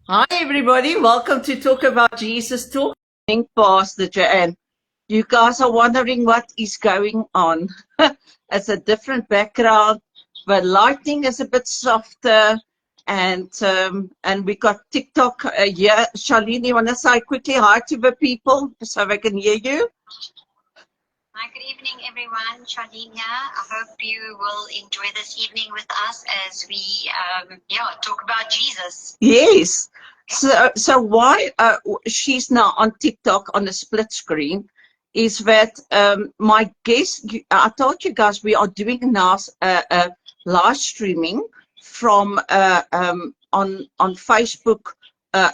Hi, everybody. Welcome to Talk About Jesus Talking Pastor Joanne. You guys are wondering what is going on. It's a different background. The lighting is a bit softer, and we got TikTok here. Charlene, you want to say quickly hi to the people so they can hear you? Hi, good evening, everyone. Charlene here. I hope you will enjoy this evening with us as we, talk about Jesus. Yes. So why she's now on TikTok on the split screen is that my guest, I told you guys we are doing now live streaming from on Facebook,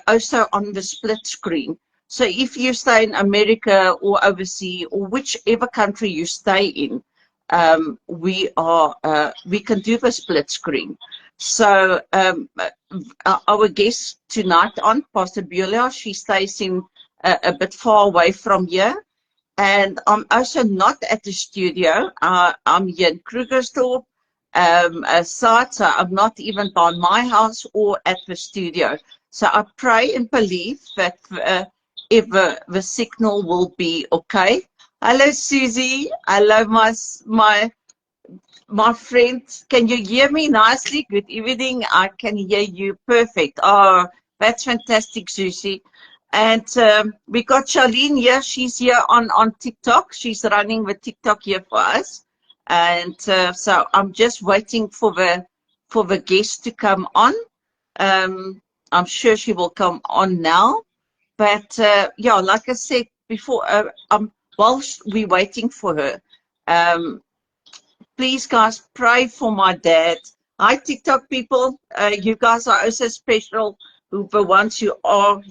also on the split screen. So if you stay in America or overseas or whichever country you stay in, we can do the split screen. So our guest tonight on Pastor Beulah, she stays in a bit far away from here. And I'm also not at the studio. I'm here in Krugersdorp site, so I'm not even by my house or at the studio. So I pray and believe that if the signal will be okay. Hello, Susie. Hello, my friend. Can you hear me nicely? Good evening. I can hear you perfect. Oh, that's fantastic, Susie. And we got Charlene here. She's here on TikTok. She's running the TikTok here for us. And so I'm just waiting for the guest to come on. I'm sure she will come on now. But yeah, like I said before, whilst we're waiting for her, please, guys, pray for my dad. Hi, TikTok people. You guys are also special. The ones who are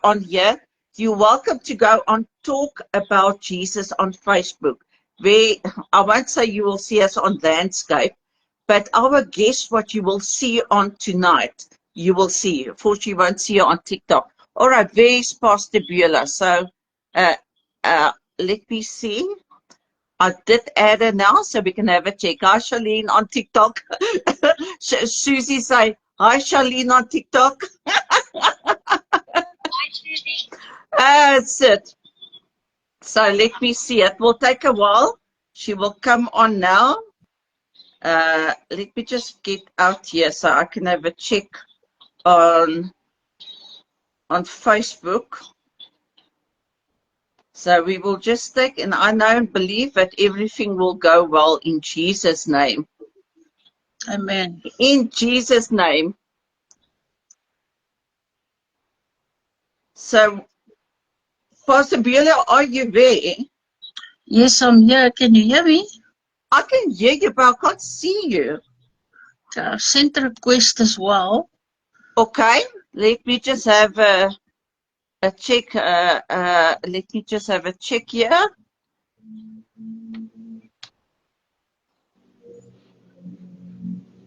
on here, you're welcome to go on Talk About Jesus on Facebook. Where I won't say you will see us on landscape, but our guest, what you will see on tonight, you will see. Unfortunately, you won't see her on TikTok. All right, there's Pastor Beulah. So uh, let me see. I did add her now so we can have a check. Hi, Charlene on TikTok. Susie say, hi, Charlene on TikTok. Hi, Susie. That's it. So let me see. It will take a while. She will come on now. Let me just get out here so I can have a check on Facebook. So we will just take, and I know and believe that everything will go well in Jesus' name. Amen. In Jesus' name. So, Pastor Beulah, are you there? Yes, I'm here. Can you hear me? I can hear you, but I can't see you. I've sent a request as well. Okay, let me just have a check. Let me just have a check here.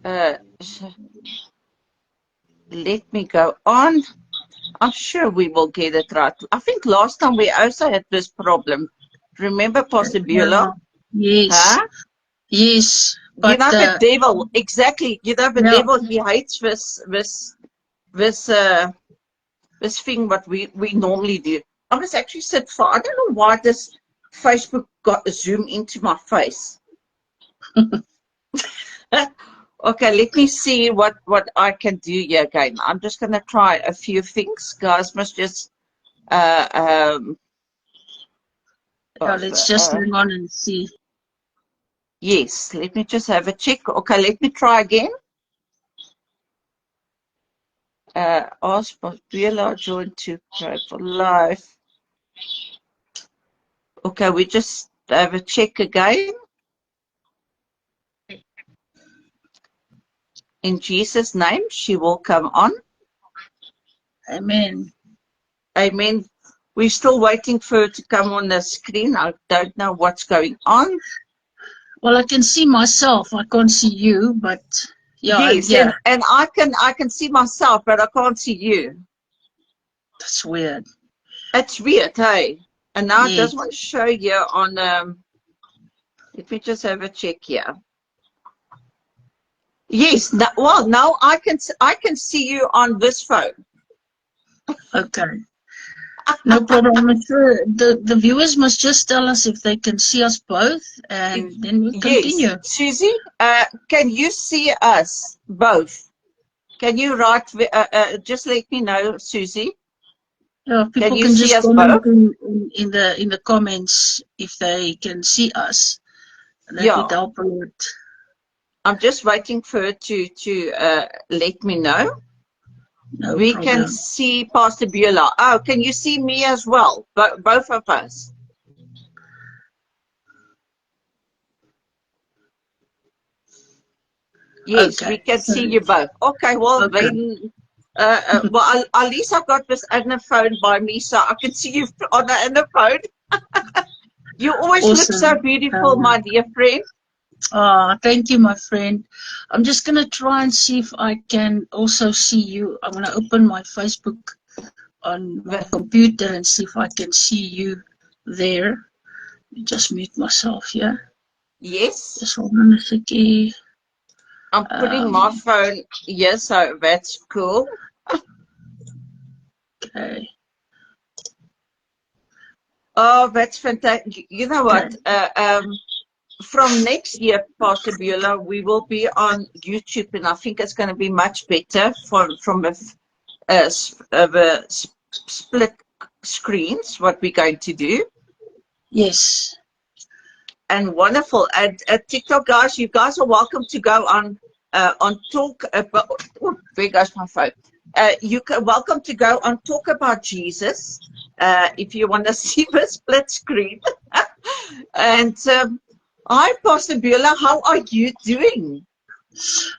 Let me go on. I'm sure we will get it right. I think last time we also had this problem. Remember, Pastor Beulah? Yes. Huh? Yes. But, you know, the But devil, exactly. You know, the devil, he hates this thing what we normally do. I was actually said for, I don't know why this Facebook got a zoom into my face. Okay, let me see what I can do here again. I'm just going to try a few things. Guys must just let's just hang on and see. Yes, let me just have a check. Okay, let me try again. Ask Beulah join to pray for life. Okay, we just have a check again. In Jesus' name, she will come on. Amen. Amen. We're still waiting for her to come on the screen. I don't know what's going on. Well, I can see myself. I can't see you, but yeah, yes, and I can see myself, but I can't see you. That's weird. It's weird, hey. And now I just want to show you on. Let me just have a check here. Yes. Now I can see you on this phone. Okay. No problem. I'm sure the viewers must just tell us if they can see us both, and then we'll Yes. continue. Susie, can you see us both? Can you write, just let me know, Susie. Yeah, Can people you can see just us both? comment in the comments if they can see us. That would Yeah. help a lot. I'm just waiting for her to let me know. No We can problem. see Pastor Beulah. Oh, can you see me as well? Both of us. Yes, we Okay. can see you both. Okay, well Okay. then, at least I've got this other phone by me, so I can see you on the other phone. You always look so Awesome. beautiful, my dear friend. Thank you, my friend. I'm just going to try and see if I can also see you. I'm going to open my Facebook on my computer and see if I can see you there. Just mute myself here. Yes, Just hold on a second. I'm putting my phone here, so that's cool. Okay. Oh, that's fantastic. You know what? Okay. From next year, Pastor Beulah, we will be on YouTube, and I think it's going to be much better from a split screens, what we're going to do. Yes. And wonderful. And TikTok guys, you guys are welcome to go on talk about. Oh, there goes my phone. You can welcome to go on Talk About Jesus if you want to see the split screen. And hi, Pastor Beulah, how are you doing?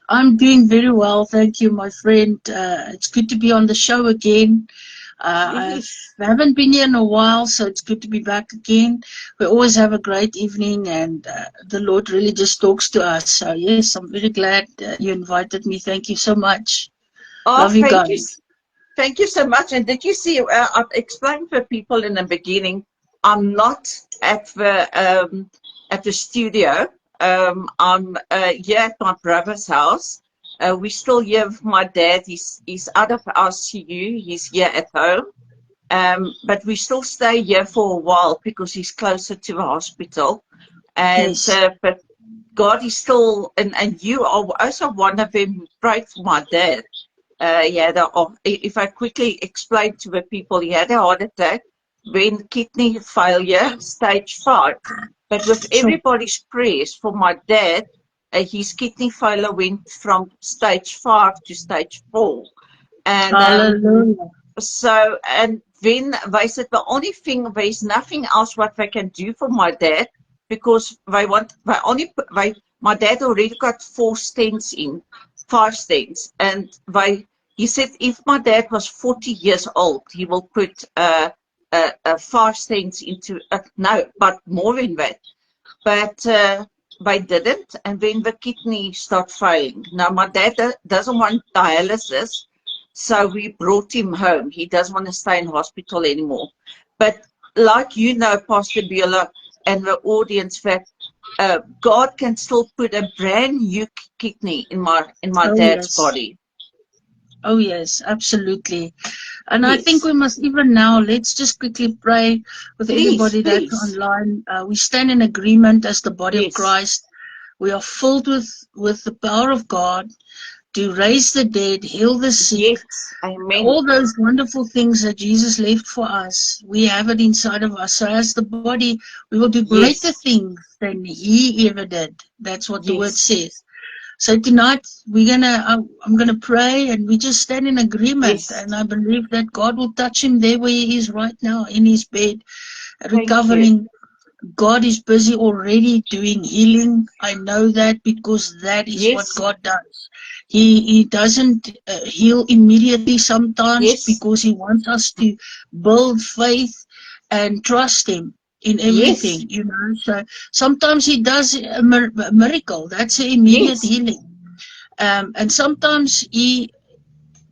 I'm doing very well, thank you, my friend. It's good to be on the show again. I Yes. haven't been here in a while, so it's good to be back again. We always have a great evening, and the Lord really just talks to us. So, yes, I'm very glad you invited me. Thank you so much. Oh, Love you guys. thank you so much. And did you see? I've explained for people in the beginning. I'm not at the studio. I'm here at my brother's house. We're still here with my dad. He's out of ICU. He's here at home. But we still stay here for a while because he's closer to the hospital. And Yes. but God is still, and you are also one of them who prayed for my dad. If I quickly explain to the people, he had a heart attack, then kidney failure, stage 5. But with everybody's prayers for my dad, his kidney failure went from stage 5 to stage 4. And Hallelujah. so, and then they said the only thing, there's nothing else what they can do for my dad because my dad already got 4 stents in, 5 stents, and he said if my dad was 40 years old, he will put 5 stents into, no, but more than that. But they didn't, and then the kidney started failing. Now my dad doesn't want dialysis, so we brought him home. He doesn't want to stay in hospital anymore. But like you know, Pastor Beulah and the audience, that God can still put a brand new kidney in my Oh, dad's yes. body. Oh, yes, absolutely. And I think Yes. we must even now, let's just quickly pray with Please, everybody that's please. online. We stand in agreement as the body of Yes. Christ. We are filled with the power of God to raise the dead, heal the sick, Yes. Amen. all those wonderful things that Jesus left for us. We have it inside of us. So as the body, we will do greater Yes. things than He ever did. That's what the word Yes. says. So tonight I'm gonna pray, and we just stand in agreement, Yes. and I believe that God will touch him there where he is right now in his bed, Thank you. recovering. God is busy already doing healing. I know that because that is what Yes. God does. He doesn't heal immediately sometimes Yes. because he wants us to build faith and trust him in Yes. everything, you know. So sometimes he does a miracle. That's an immediate Yes. healing. And sometimes he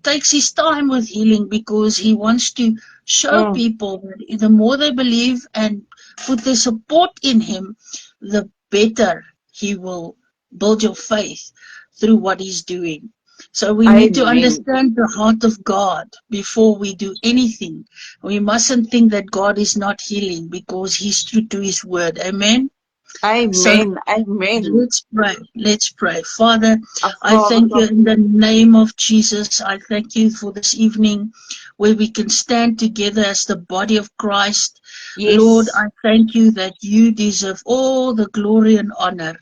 takes his time with healing because he wants to show people that the more they believe and put their support in him, the better he will build your faith through what he's doing. So we need to Amen. understand the heart of God before we do anything. We mustn't think that God is not healing because He's true to His word. Amen. So Amen. Amen. let's pray. Let's pray. Father, Our I Father thank you God. in the name of Jesus. I thank you for this evening where we can stand together as the body of Christ. Lord, Yes. I thank you that you deserve all the glory and honor.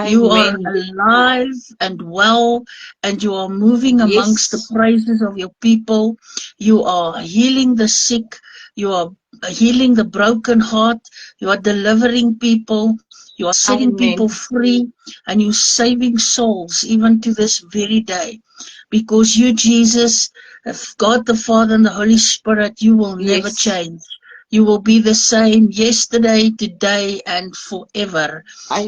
You are Amen. alive and well, and you are moving amongst the Yes. praises of your people. You are healing the sick. You are healing the broken heart. You are delivering people. You are setting people Amen. free, and you're saving souls even to this very day. Because you, Jesus, God the Father and the Holy Spirit, you will never Yes. change. You will be the same yesterday, today, and forever.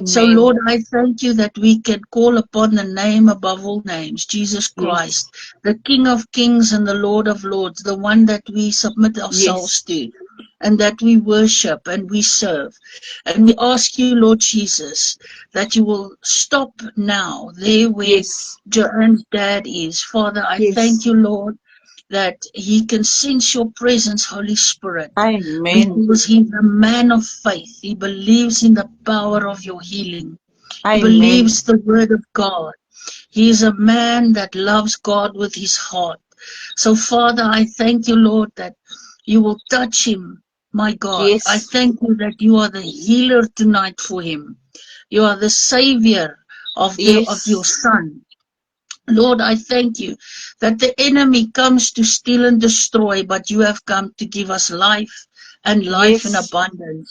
So, Amen. Lord, I thank you that we can call upon the name above all names, Jesus Yes. Christ, the King of Kings and the Lord of Lords, the one that we submit ourselves Yes. to and that we worship and we serve. And we ask you, Lord Jesus, that you will stop now there where Yes. Joanne's dad is. Father, I thank Yes. you, Lord, that he can sense your presence, Holy Spirit, Amen. because he's a man of faith. He believes in the power of your healing. He Amen. believes the word of God. He is a man that loves God with his heart. So, Father, I thank you, Lord, that you will touch him. My God, I Yes. thank you that you are the healer tonight for him. You are the savior of your Yes. son. Lord, I thank you that the enemy comes to steal and destroy, but you have come to give us life and life in Yes. abundance.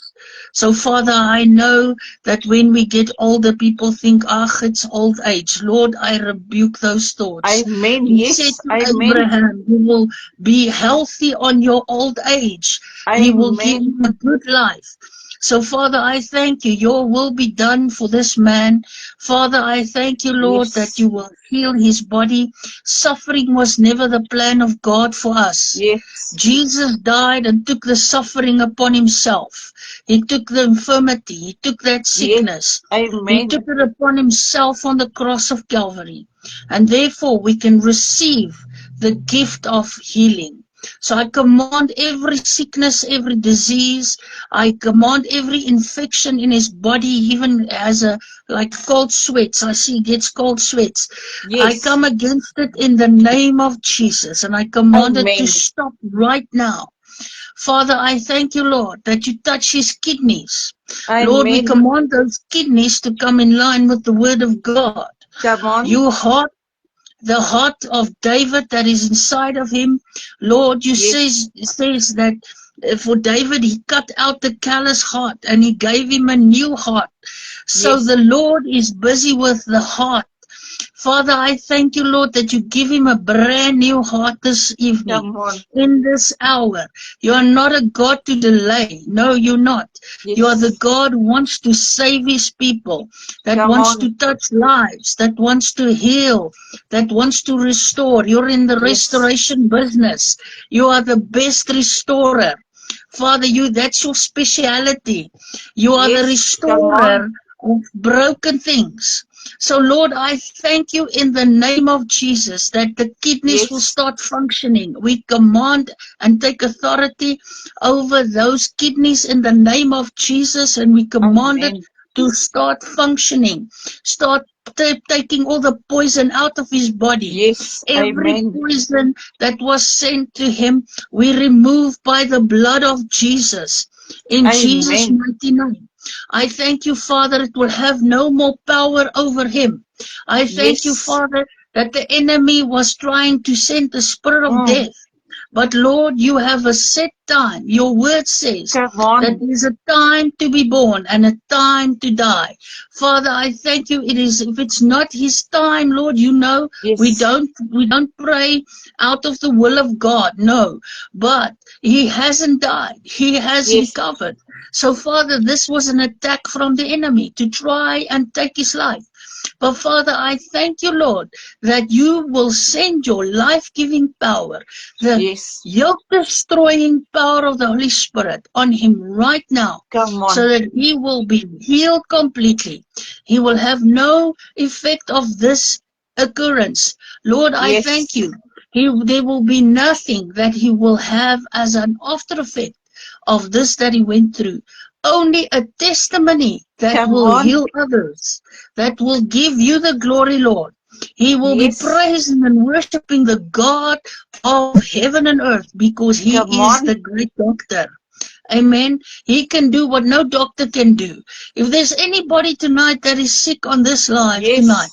So, Father, I know that when we get older, people think, it's old age. Lord, I rebuke those thoughts. Amen. You said Yes. to Amen. Abraham, you will be healthy on your old age. He will give Amen. you a good life. So, Father, I thank you. Your will be done for this man. Father, I thank you, Lord, that Yes. you will heal his body. Suffering was never the plan of God for us. Yes. Jesus died and took the suffering upon himself. He took the infirmity. He took that Yes. sickness. He Amen. took it upon himself on the cross of Calvary. And therefore we can receive the gift of healing. So I command every sickness, every disease, I command every infection in his body, even as like cold sweats. I see he gets cold sweats. I Yes. come against it in the name of Jesus, and I command it to Amen. stop right now. Father, I thank you, Lord, that you touch his kidneys. Lord, we Amen. command those kidneys to come in line with the word of God. Come on. You heart, the heart of David that is inside of him. Lord, you Yes. says that for David, he cut out the callous heart and he gave him a new heart. So Yes. the Lord is busy with the heart. Father, I thank you, Lord, that you give him a brand new heart this evening, Come on. in this hour. You are not a God to delay. No, you're not. You are the Yes. God who wants to save his people, that Come wants on. to touch lives, that wants to heal, that wants to restore. You're in the Yes. restoration business. You are the best restorer. Father, that's your speciality. You are the Yes. Come on. restorer of broken things. So, Lord, I thank you in the name of Jesus that the kidneys will Yes. start functioning. We command and take authority over those kidneys in the name of Jesus, and we command it Amen. to start functioning, start taking all the poison out of his body. Yes. Every Amen. poison that was sent to him, we remove by the blood of Jesus. In Jesus' Amen. mighty name. I thank you, Father, it will have no more power over him. I thank you, Yes. Father, that the enemy was trying to send the spirit of Mm. death. But Lord, you have a set time. Your word says Come that on. there's a time to be born and a time to die. Father, I thank you. If it's not his time, Lord, you know, we Yes. don't pray out of the will of God. No. But he hasn't died. He has Yes. recovered. So Father, this was an attack from the enemy to try and take his life. But Father, I thank you, Lord, that you will send your life-giving power, the Yes. yoke-destroying power of the Holy Spirit on him right now, Come so on. that he will be healed completely. He will have no effect of this occurrence. Lord, I Yes. thank you. There will be nothing that he will have as an after effect of this that he went through. Only a testimony that Come will on. heal others, that will give you the glory, Lord. He will be Yes. praising and worshiping the God of heaven and earth because he Come is on. the great doctor. Amen. He can do what no doctor can do. If there's anybody tonight that is sick on this live Yes. tonight,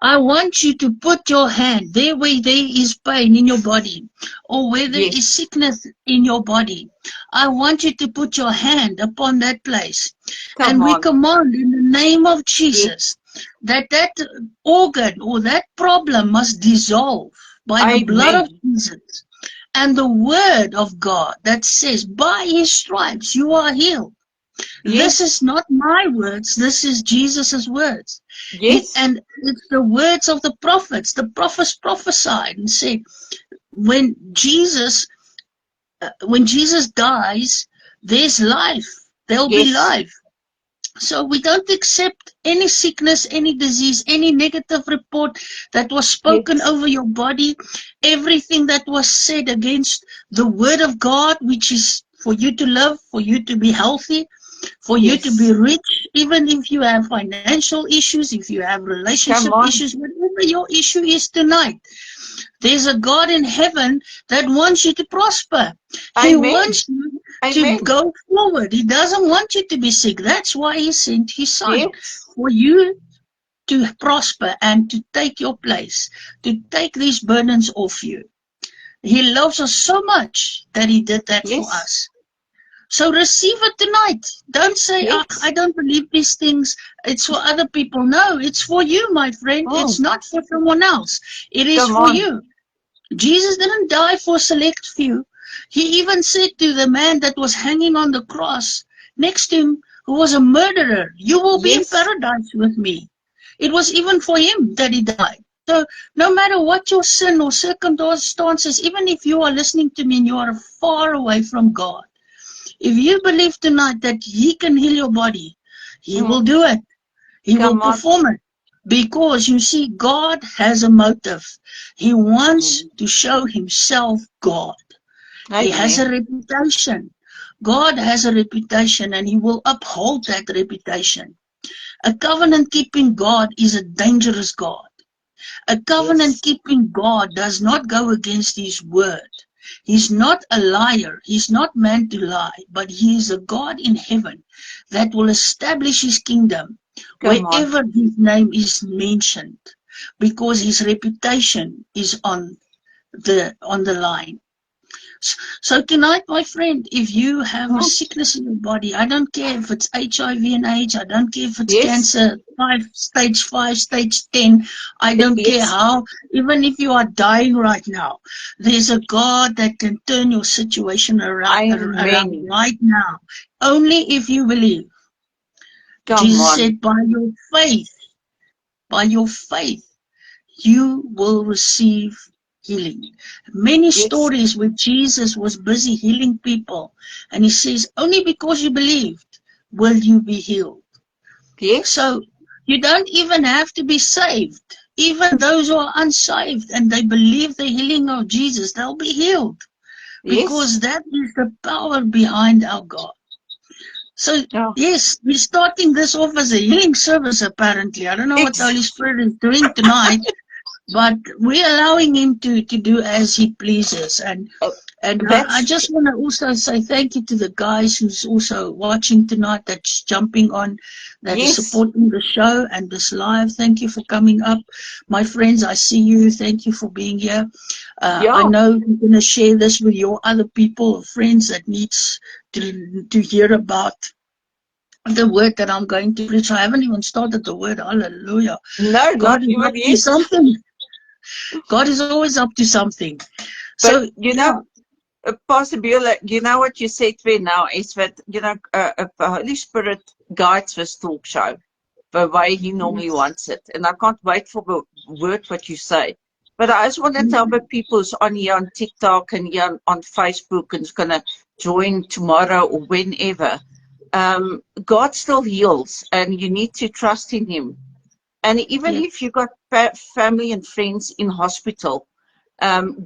I want you to put your hand there where there is pain in your body or where there Yes. is sickness in your body. I want you to put your hand upon that place. Come And we on. command in the name of Yes. Jesus that organ or that problem must dissolve by the blood of Amen. Jesus and the word of God that says, by his stripes you are healed. This Yes. is not my words, this is Jesus' words. Yes. And it's the words of the prophets. The prophets prophesied and said, when Jesus dies, there's life. There'll be Yes. life. So we don't accept any sickness, any disease, any negative report that was spoken Yes. over your body, everything that was said against the word of God, which is for you to live, for you to be healthy, for you to be Yes. rich, even if you have financial issues, if you have Come relationship on. issues, whatever your issue is tonight, there's a God in heaven that wants you to prosper. He Amen. wants you to Amen. go forward. He doesn't want you to be sick. That's why he sent his son, Yes. for you to prosper and to take your place, to take these burdens off you. He loves us so much that he did that for Yes. us. So receive it tonight. Don't say, Yes. I don't believe these things. It's for other people. No, it's for you, my friend. Oh, It's not for someone else. It is come for on. you. Jesus didn't die for a select few. He even said to the man that was hanging on the cross next to him, who was a murderer, you will be in Yes. paradise with me. It was even for him that he died. So no matter what your sin or circumstances, even if you are listening to me and you are far away from God, if you believe tonight that he can heal your body, he will Mm. do it. He will Come on. perform it. Because you see, God has a motive. He wants Mm. to show himself God. He has a Amen. reputation. God has a reputation and he will uphold that reputation. A covenant-keeping God is a dangerous God. A Yes. covenant-keeping God does not go against his word. He's not a liar. He's not meant to lie, but he is a God in heaven that will establish his kingdom Come on. wherever his name is mentioned, because his reputation is on the line. So tonight, my friend, if you have a Mm. sickness in your body, I don't care if it's HIV and AIDS, I don't care if it's Yes. cancer, stage 5, stage 10, I don't care Yes. how, even if you are dying right now, there's a God that can turn your situation around Amen. right now. Only if you believe. Come Jesus on. said, by your faith, you will receive healing. Many Yes. stories where Jesus was busy healing people, and he says, only because you believed will you be healed. Yes. So you don't even have to be saved. Even those who are unsaved and they believe the healing of Jesus, they'll be healed, Yes. because that is the power behind our God. So Oh. yes, we're starting this off as a healing service apparently. I don't know what the Ex- Holy Spirit is doing tonight, but we're allowing him to do as he pleases. And uh, I that's just want to also say thank you to the guys who's also watching tonight, that's jumping on, that is yes. supporting the show and this live. Thank you for coming up. My friends, I see you. Thank you for being here. I Yeah. know you're going to share this with your other people or friends that needs to hear about the word that I'm going to preach. I haven't even started the word. Hallelujah. No, God not is even up to yet. something. God is always up to something. But So, you yeah. know, Pastor Beulah, you know what you said to me now is that, the Holy Spirit guides this talk show the way he normally Yes. wants it. And I can't wait for the word what you say. But I just want to tell the people who's on here on TikTok and here on Facebook and is going to join tomorrow or whenever. God still heals and you need to trust in him. And even Yes. if you got family and friends in hospital,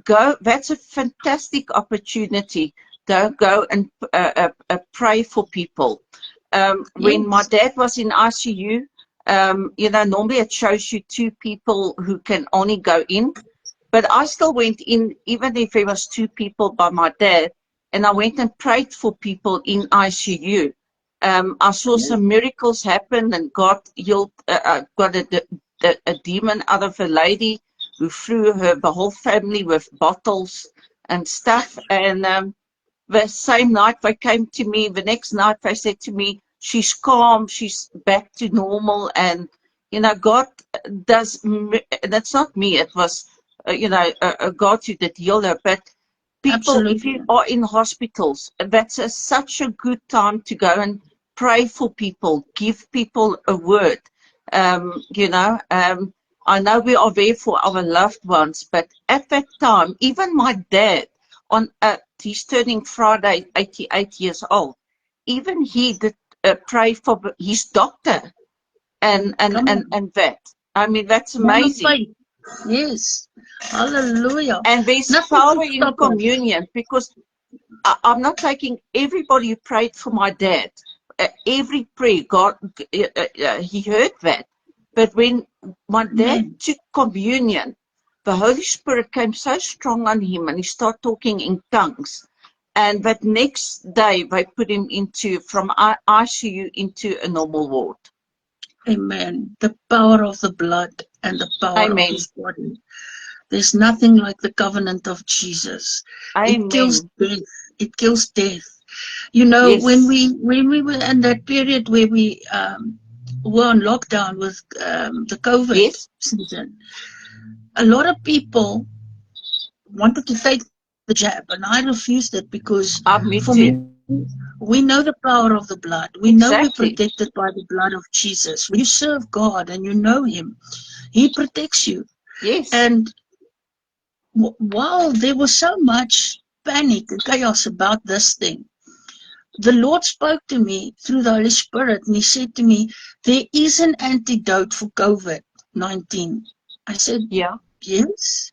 go. That's a fantastic opportunity. Go and pray for people. When my Yes. dad was in ICU, you know, normally it shows you 2 people who can only go in, but I still went in, even if there was 2 people by my dad, and I went and prayed for people in ICU. I saw Yes. some miracles happen, and God healed, got a demon out of a lady who threw the whole family with bottles and stuff. And the same night they came to me, the next night they said to me, she's calm, she's back to normal. And, you know, God does, that's not me, it was, you know, a God who did heal her. But people, if Absolutely. you are in hospitals, that's such a good time to go and pray for people, give people a word. You know, I know we are there for our loved ones, but at that time, even my dad, he's turning Friday 88 years old, even he did pray for his doctor Come on. and that. I mean, that's Man of amazing. faith. Yes. Hallelujah. And there's Nothing power could in stop us. communion, because I'm not taking everybody who prayed for my dad. Every prayer, God, he heard that. But when my dad Amen. took communion, the Holy Spirit came so strong on him, and he started talking in tongues. And that next day, they put him from ICU into a normal ward. Amen. The power of the blood and the power of Amen. his body. There's nothing like the covenant of Jesus. It kills Amen. death. It kills death. You know, when Yes. we were in that period where we were on lockdown with the COVID Yes. season, a lot of people wanted to take the jab, and I refused it because Me for me, too. we know the power of the blood. We know we're Exactly. protected by the blood of Jesus. When you serve God and you know Him, He protects you. Yes. And while there was so much panic and chaos about this thing, the Lord spoke to me through the Holy Spirit, and He said to me, there is an antidote for COVID-19. I said, Yeah. yes.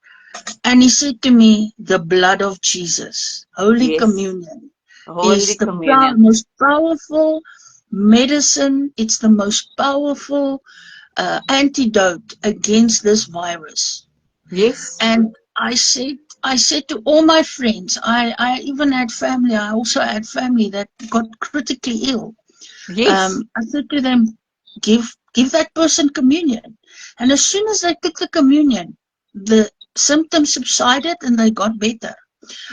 And He said to me, the blood of Jesus, Holy Yes. Communion, Holy is the Communion. most powerful medicine. It's the most powerful antidote against this virus. Yes. And I said to all my friends, I even had family, I also had family that got critically ill. Yes. I said to them, give that person communion. And as soon as they took the communion, the symptoms subsided and they got better.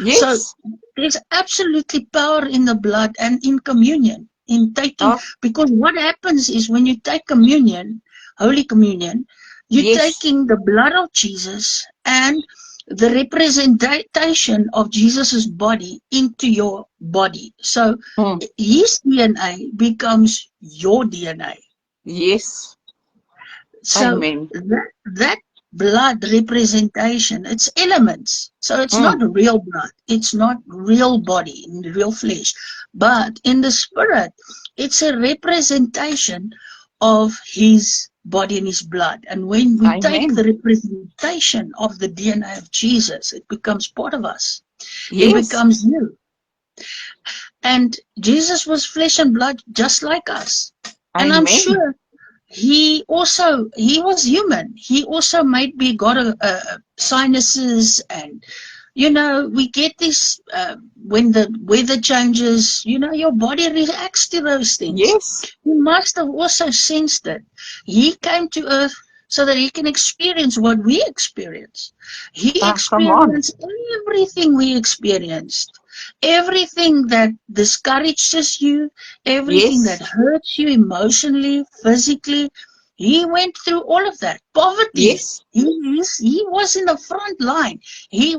So Yes. there's absolutely power in the blood and in communion, in taking, Oh, because what happens is when you take communion, Holy Communion, you're yes. taking the blood of Jesus and the representation of Jesus's body into your body. So Mm. his DNA becomes your DNA. Yes. So Amen. that blood representation, it's elements. So it's Mm. not real blood. It's not real body, real flesh. But in the spirit, it's a representation of his body and his blood. And when we take the Amen. representation of the DNA of Jesus, it becomes part of us. It Yes. becomes you. And Jesus was flesh and blood just like us. And I'm Amen. sure he was human. He also maybe got a sinuses, and we get this when the weather changes, your body reacts to those things. Yes. He must have also sensed it. He came to earth so that he can experience what we experience. He Ah, come on. experienced everything we experienced. Everything that discourages you, everything that Yes. hurts you emotionally, physically, he went through all of that. Poverty. Yes. He was in the front line. He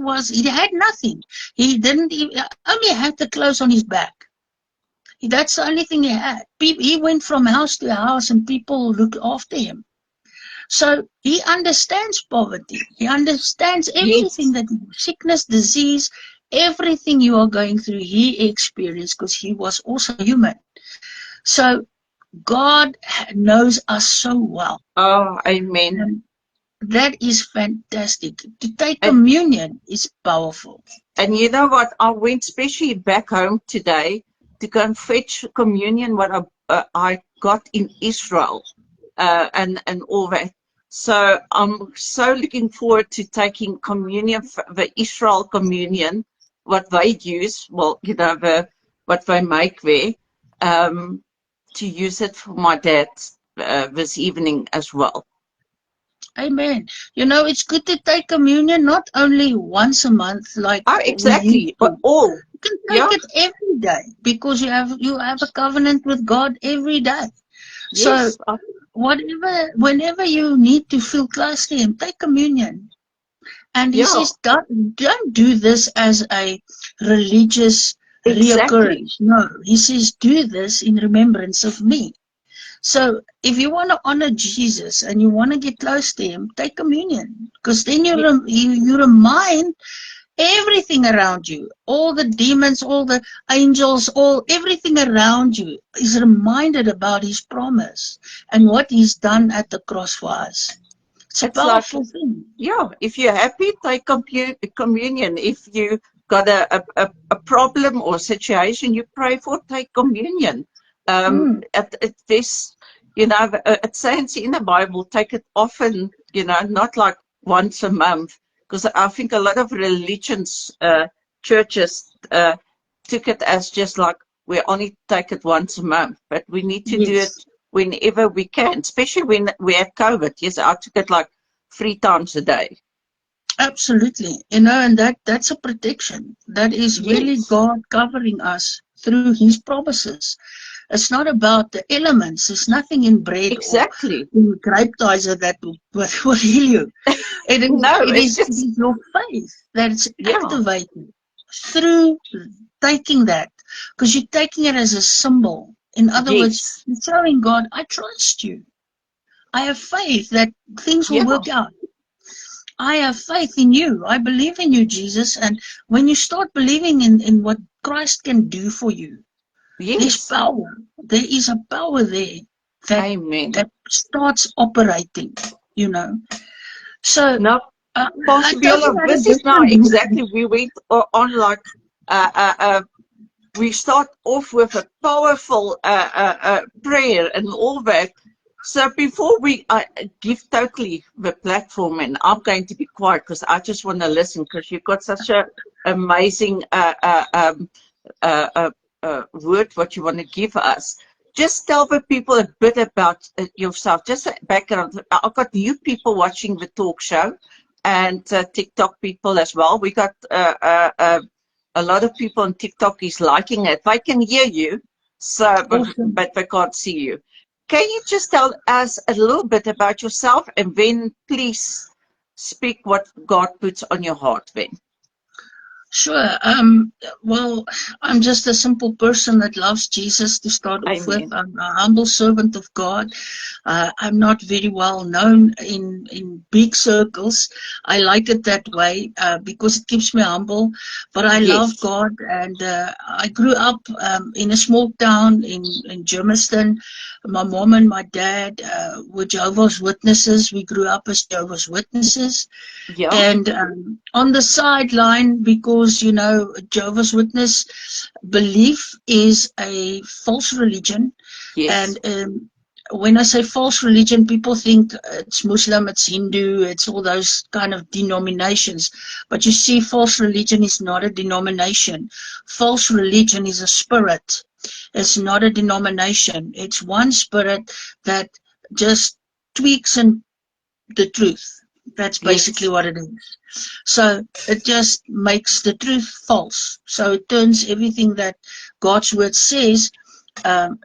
had nothing. He didn't even, only had the clothes on his back. That's the only thing he had. He went from house to house and people looked after him. So he understands poverty. He understands everything Yes. that sickness, disease, everything you are going through, he experienced because he was also human. So God knows us so well. Oh, amen. And that is fantastic. To take And, communion is powerful. and you know what? I went especially back home today to go and fetch communion what I got in Israel, and all that. So I'm so looking forward to taking communion, the Israel communion, what they use, well, what they make there, um, to use it for my dad this evening as well. Amen. You know, it's good to take communion not only once a month like Oh, we used exactly, but to. all, You can yeah, take it every day because you have a covenant with God every day. So yes, whenever you need to feel close to Him, take communion. And He yeah, says, don't do this as a religious exactly, reoccurrence. No, He says, do this in remembrance of me. So if you want to honor Jesus and you want to get close to Him, take communion, because then you remind everything around you, all the demons, all the angels, everything around you is reminded about His promise and what He's done at the cross for us. It's a it's like, powerful thing. yeah, if you're happy, take communion. If you got a problem or situation you pray for, take communion. Mm, At this, it says in the Bible, take it often, not like once a month, because I think a lot of religions, churches, took it as just like we only take it once a month, but we need to do it yes, whenever we can, especially when we have COVID. Yes, I took it like 3 times a day. absolutely. And that's a protection. That is really Yes, God covering us through His promises. It's not about the elements. There's nothing in bread or exactly. in grape tizer that will heal you. It is, No, it it's is, it just, is your faith that's yeah, activated through taking that, because you're taking it as a symbol. In other words, yes, you're telling God, I trust you. I have faith that things will yeah, work out. I have faith in you. I believe in you, Jesus. And when you start believing in what Christ can do for you, there's yes. power. There is a power there that Amen. that starts operating, you know. So Now, I Pastor totally Viola, had a this is now different movement. exactly, we went on like, uh, uh, uh, we start off with a powerful prayer and all that. So before we give totally the platform, and I'm going to be quiet because I just want to listen, because you've got such a amazing uh, uh, word what you want to give us. Just tell the people a bit about yourself, just a background. I've got new people watching the talk show, and TikTok people as well. We got a lot of people on TikTok is liking it. They can hear you, so Awesome. but they can't see you. Can you just tell us a little bit about yourself, and then please speak what God puts on your heart then? Sure. Well, I'm just a simple person that loves Jesus to start off with. Amen. I'm a humble servant of God. I'm not very well known in big circles. I like it that way because it keeps me humble. But I love Yes. God, and I grew up in a small town in Germiston. My mom and my dad were Jehovah's Witnesses. We grew up as Jehovah's Witnesses. Yeah. And on the sideline, because, Jehovah's Witness belief is a false religion. Yes. And when I say false religion, people think it's Muslim, it's Hindu, it's all those kind of denominations. But you see, false religion is not a denomination. False religion is a spirit. It's not a denomination. It's one spirit that just tweaks and the truth. That's basically Yes. what it is. So it just makes the truth false. So it turns everything that God's word says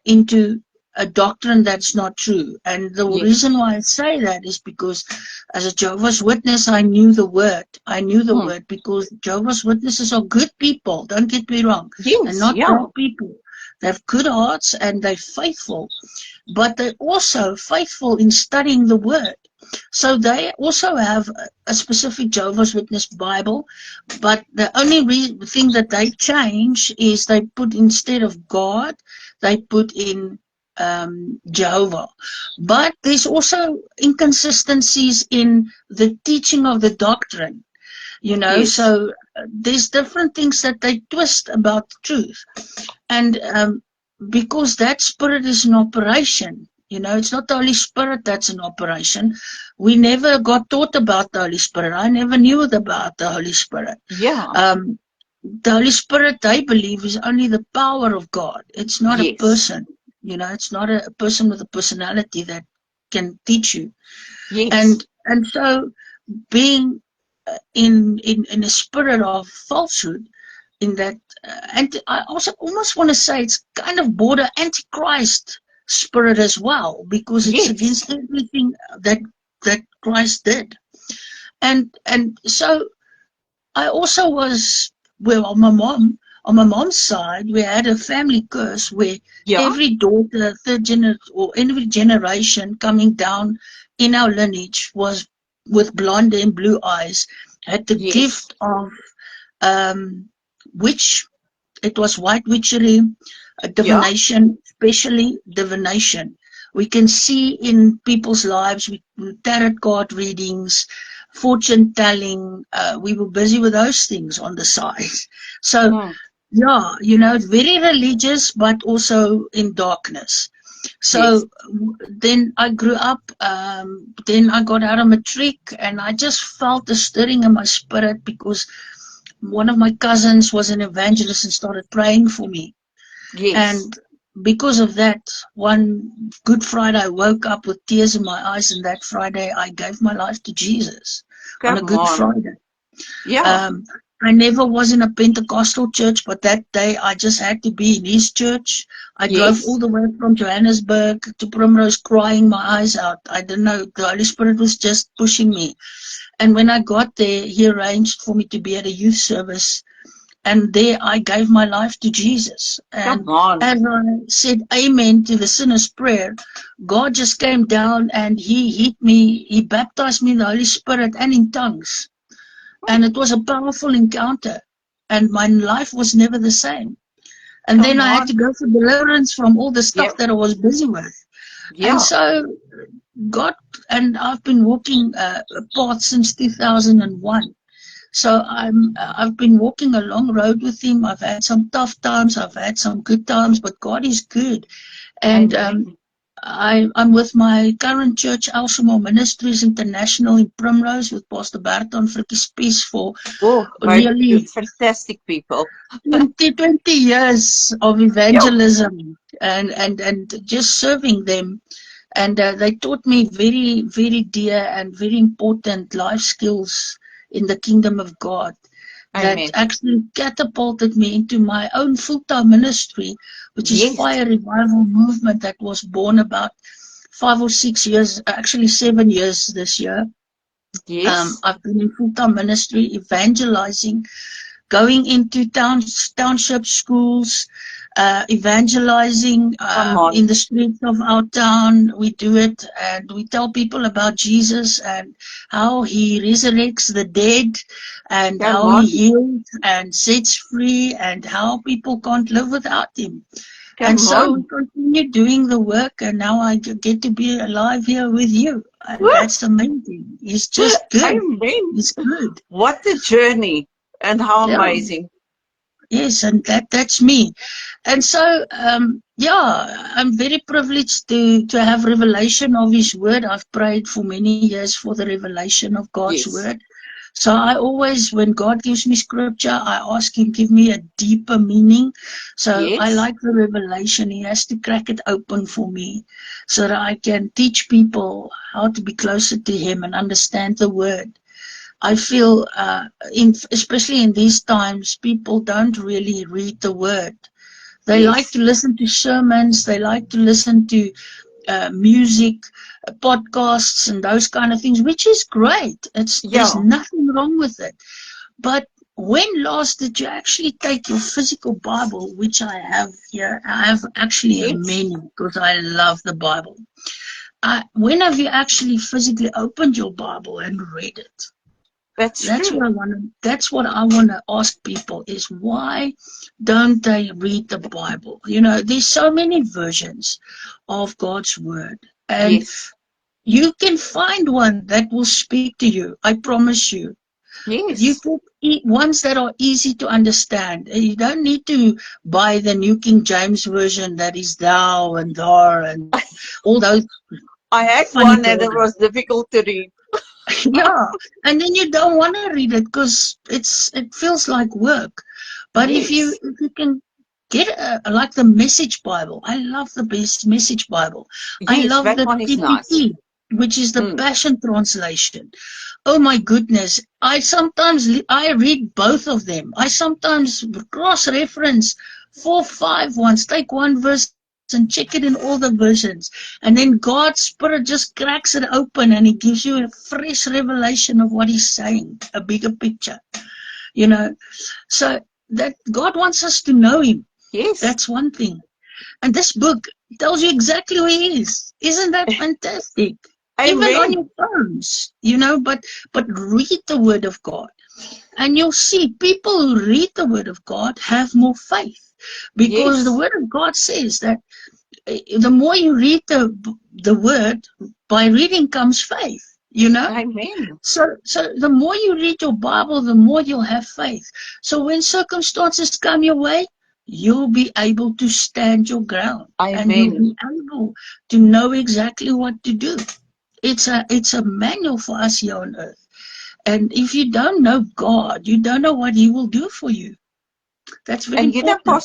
into a doctrine that's not true. And the Yes. reason why I say that is because as a Jehovah's Witness, I knew the word. I knew the Hmm. word because Jehovah's Witnesses are good people. Don't get me wrong. They're Yes. not Yeah. bad people. They have good hearts and they're faithful. But they're also faithful in studying the word. So they also have a specific Jehovah's Witness Bible, but the only thing that they change is they put, instead of God, they put in Jehovah. But there's also inconsistencies in the teaching of the doctrine, Yes. so there's different things that they twist about the truth. And because that spirit is in operation, it's not the Holy Spirit that's in operation. We never got taught about the Holy Spirit. I never knew about the Holy Spirit. Yeah. The Holy Spirit, I believe, is only the power of God. It's not a person. It's not a person with a personality that can teach you. Yes. And so being in a spirit of falsehood, in that, and I also almost want to say it's kind of border antichrist spirit as well, because it's against everything that Christ did. And so I also was, well, on my mom's side, we had a family curse where every daughter, or every generation coming down in our lineage was with blonde and blue eyes, had the gift of witch. It was white witchery, divination, especially divination. We can see in people's lives, tarot card readings, fortune telling. We were busy with those things on the side. So, it's very religious, but also in darkness. So then I grew up, then I got out of matric, and I just felt a stirring in my spirit because one of my cousins was an evangelist and started praying for me. And because of that, one Good Friday, I woke up with tears in my eyes, and that Friday I gave my life to Jesus on a Good Friday. I never was in a Pentecostal church, but that day I just had to be in his church. I drove all the way from Johannesburg to Primrose crying my eyes out. I didn't know, the Holy Spirit was just pushing me. And when I got there, he arranged for me to be at a youth service. And there I gave my life to Jesus. And as I said amen to the sinner's prayer, God just came down and he hit me. He baptized me in the Holy Spirit and in tongues. And it was a powerful encounter. And my life was never the same. And then I had to go for deliverance from all the stuff that I was busy with. And so God, and I've been walking a path since 2001. So I've been walking a long road with him. I've had some tough times. I've had some good times, but God is good. And I'm with my current church, Elshama Ministries International in Primrose, with Pastor Berton Frikkie Spies for nearly fantastic people. 20 years of evangelism and just serving them. And they taught me very, very dear and very important life skills in the kingdom of God that actually catapulted me into my own full-time ministry, which is Fire Revival Movement, that was born about 5 or 6 years, actually 7 years this year. I've been in full-time ministry, evangelizing, going into township schools, evangelizing in the streets of our town. We do it, and we tell people about Jesus and how he resurrects the dead, and how he heals and sets free, and how people can't live without him. So we continue doing the work, and now I get to be alive here with you. And that's amazing. It's just good. It's good. What a journey, and how amazing. Yes, and that's me. And so, I'm very privileged to have revelation of his word. I've prayed for many years for the revelation of God's word. So I always, when God gives me scripture, I ask him, give me a deeper meaning. So I like the revelation. He has to crack it open for me so that I can teach people how to be closer to him and understand the word. I feel, especially in these times, people don't really read the word. They like to listen to sermons. They like to listen to music, podcasts, and those kind of things, which is great. There's nothing wrong with it. But when last did you actually take your physical Bible, which I have here? I have actually many, because I love the Bible. When have you actually physically opened your Bible and read it? That's That's true. what I want to. That's what I want to ask people: is why don't they read the Bible? You know, there's so many versions of God's word, and Yes. you can find one that will speak to you. I promise you. You Yes. can ones that are easy to understand. You don't need to buy the New King James version that is thou and thar and all those I had funny one and it words. was difficult to read. Yeah, and then you don't want to read it because it feels like work. But Yes. if you can get like the Message Bible, I love the best Message Bible. I Yes, love that the one is nice. TPT, which is the Mm. Passion Translation. Oh my goodness! I sometimes I read both of them. I sometimes cross-reference 4, 5 ones. Take one verse and check it in all the versions. And then God's Spirit just cracks it open and He gives you a fresh revelation of what He's saying, a bigger picture, you know. So that God wants us to know Him. Yes. That's one thing. And this book tells you exactly who He is. Isn't that fantastic? Even on your Amen. phones, you know, but read the Word of God. And you'll see people who read the Word of God have more faith. Because the Yes. Word of God says that the more you read the word, by reading comes faith, you know. Amen. So the more you read your Bible, the more you'll have faith. So when circumstances come your way, you'll be able to stand your ground, and you'll Amen. be able to know exactly what to do. It's a manual for us here on earth. And if you don't know God, you don't know what He will do for you. That's very And you know, important.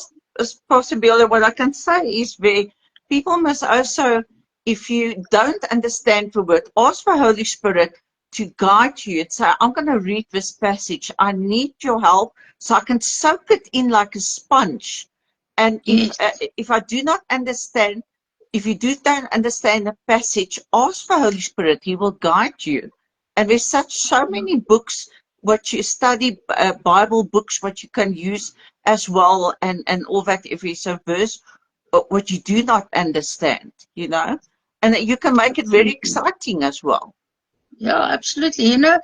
possibility, what I can say is where people must also, if you don't understand the word, ask for Holy Spirit to guide you and say, I'm going to read this passage. I need your help so I can soak it in like a sponge. And Yes. if I do not understand, if you don't understand the passage, ask for Holy Spirit. He will guide you. And there's so many books what you study, Bible books, what you can use as well, and all that if it's a verse what you do not understand, you know, and you can make it very Absolutely. exciting as well. Yeah, absolutely. You know,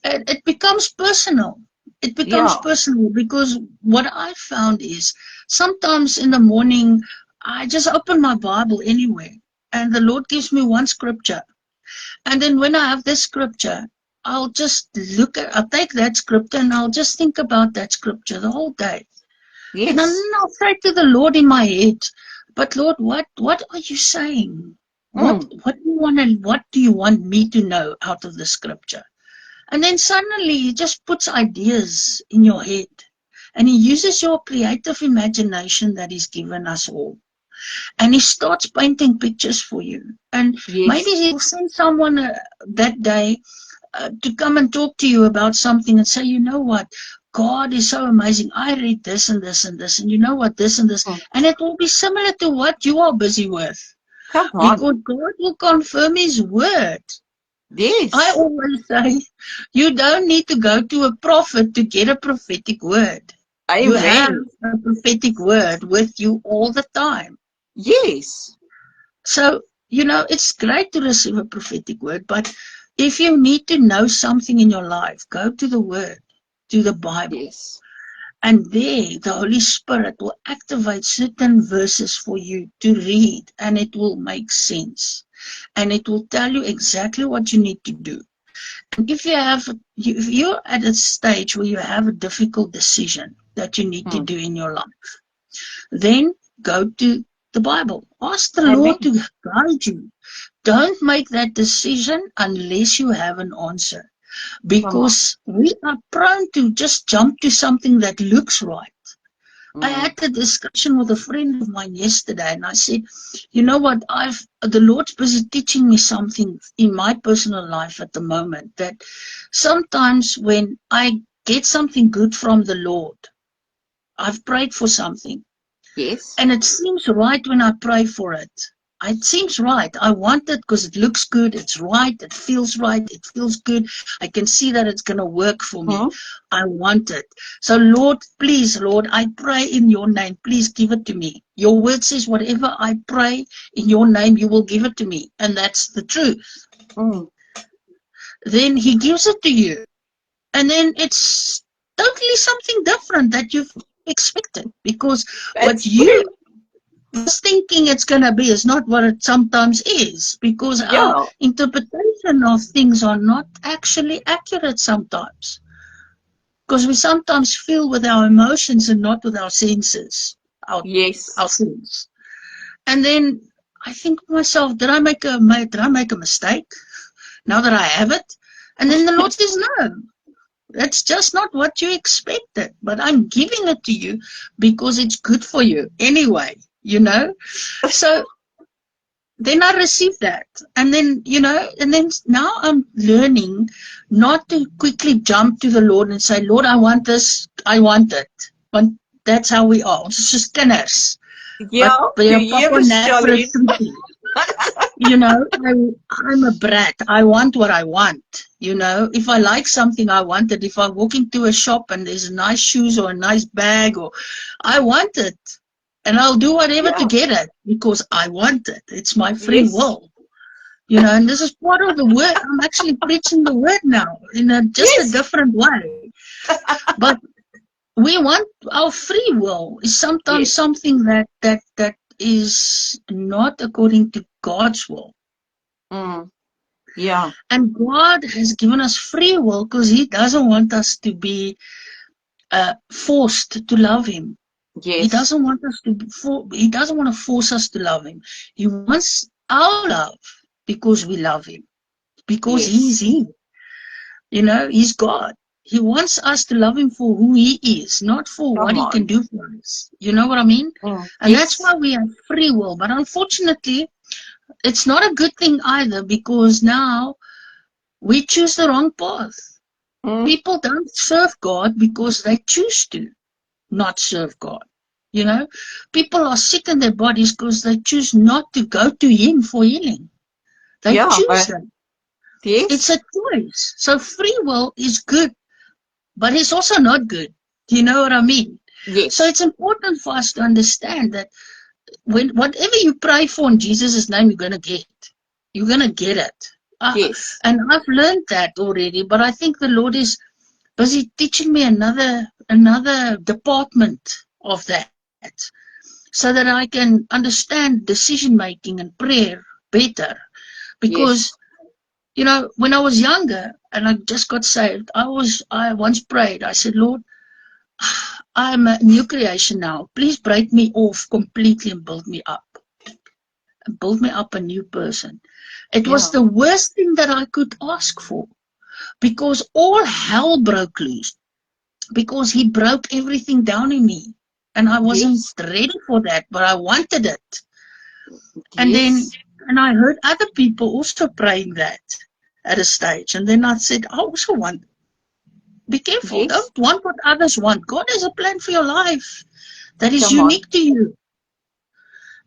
it becomes personal. It becomes Yeah. personal because what I found is sometimes in the morning, I just open my Bible anyway, and the Lord gives me one scripture. And then when I have this scripture, I'll take that scripture and I'll just think about that scripture the whole day. And then Yes. I'll say to the Lord in my head, but Lord, what are you saying? Mm. What do you want me to know out of the scripture? And then suddenly he just puts ideas in your head. And he uses your creative imagination that he's given us all. And he starts painting pictures for you. And maybe Yes. he'll send someone that day to come and talk to you about something and say, you know what? God is so amazing. I read this and this and this, and you know what? This and this. Mm. And it will be similar to what you are busy with Come on. because God will confirm His word. I Yes. always say, you don't need to go to a prophet to get a prophetic word. You have Amen. a prophetic word with you all the time. Yes. So, you know, it's great to receive a prophetic word, but if you need to know something in your life, go to the word, to the Bible. Yes. And there, the Holy Spirit will activate certain verses for you to read, and it will make sense. And it will tell you exactly what you need to do. And if you're at a stage where you have a difficult decision that you need to Mm. do in your life, then go to the Bible. Ask the Lord Amen. to guide you. Don't make that decision unless you have an answer. Come on. Because we are prone to just jump to something that looks right. I Mm. had a discussion with a friend of mine yesterday, and I said, you know what, the Lord's busy teaching me something in my personal life at the moment, that sometimes when I get something good from the Lord, I've prayed for something, Yes. and it seems right when I pray for it. It seems right. I want it because it looks good. It's right. It feels right. It feels good. I can see that it's going to work for me. Mm. I want it. So, Lord, please, Lord, I pray in your name. Please give it to me. Your word says, whatever I pray in your name, you will give it to me. And that's the truth. Mm. Then he gives it to you. and then it's totally something different that you've expected, because what That's you true. was thinking it's going to be is not what it sometimes is, because our Yeah. interpretation of things are not actually accurate sometimes, because we sometimes feel with our emotions and not with our senses, our Yes. sense. And then I think to myself, did I make a mistake now that I have it? And then the Lord says, no, that's just not what you expected, but I'm giving it to you because it's good for you anyway, you know? So then I received that. And then, you know, and then now I'm learning not to quickly jump to the Lord and say, Lord, I want this, I want it. But that's how we are. It's just kinders. Yeah. But You your hear papa me, never Charlene? you know, I'm a brat. I want what I want. You know, if I like something, I want it. If I walk into a shop and there's nice shoes or a nice bag, or I want it, and I'll do whatever to Yeah. get it because I want it. It's my free Yes. will. You know, and this is part of the word. I'm actually preaching the word now in just a Yes. different way. But we want our free will is sometimes Yes. something that is not according to God's will. Mm. Yeah. And God has given us free will because He doesn't want us to be forced to love Him. He Yes. doesn't want us to. He doesn't want to force us to love Him. He wants our love because we love Him. Because He's Yes. He. You know, He's God. He wants us to love Him for who He is, not for what Come He can on. do for us. You know what I mean? Mm. And that's why Yes. we have free will. But unfortunately, it's not a good thing either, because now we choose the wrong path. Mm. People don't serve God because they choose to not serve God. You know, people are sick in their bodies because they choose not to go to Him for healing. They Yeah. choose that. It's Yes. a choice. So free will is good, but it's also not good. Do you know what I mean? So Yes. it's important for us to understand that when whatever you pray for in Jesus' name, you're gonna get. You're gonna get it. Yes. And I've learned that already, but I think the Lord is busy teaching me another department of that, so that I can understand decision making and prayer better. Because, Yes. you know, when I was younger and I just got saved, I once prayed. I said, Lord, I'm a new creation now. Please break me off completely and build me up. And build me up a new person. It was Yeah. the worst thing that I could ask for, because all hell broke loose. Because He broke everything down in me. And I wasn't Yes. ready for that, but I wanted it. And then, Yes. and I heard other people also praying that at a stage. And then I said, I also want. Be careful. Yes. Don't want what others want. God has a plan for your life that is Come on. unique to you.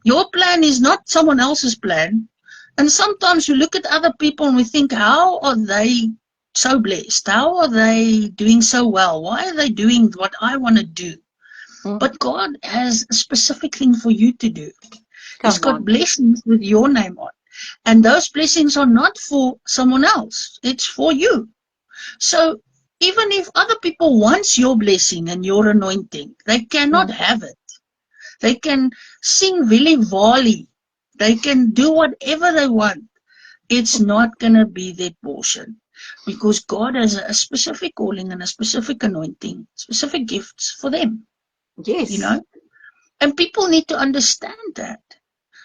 Your plan is not someone else's plan. And sometimes we look at other people and we think, how are they so blessed? How are they doing so well? Why are they doing what I want to do? Mm. But God has a specific thing for you to do. He's Come got on. blessings with your name on. And those blessings are not for someone else. It's for you. So even if other people want your blessing and your anointing, they cannot Mm. have it. They can sing Willy Volley. They can do whatever they want. It's not going to be their portion, because God has a specific calling and a specific anointing, specific gifts for them, you Yes. know? And people need to understand that.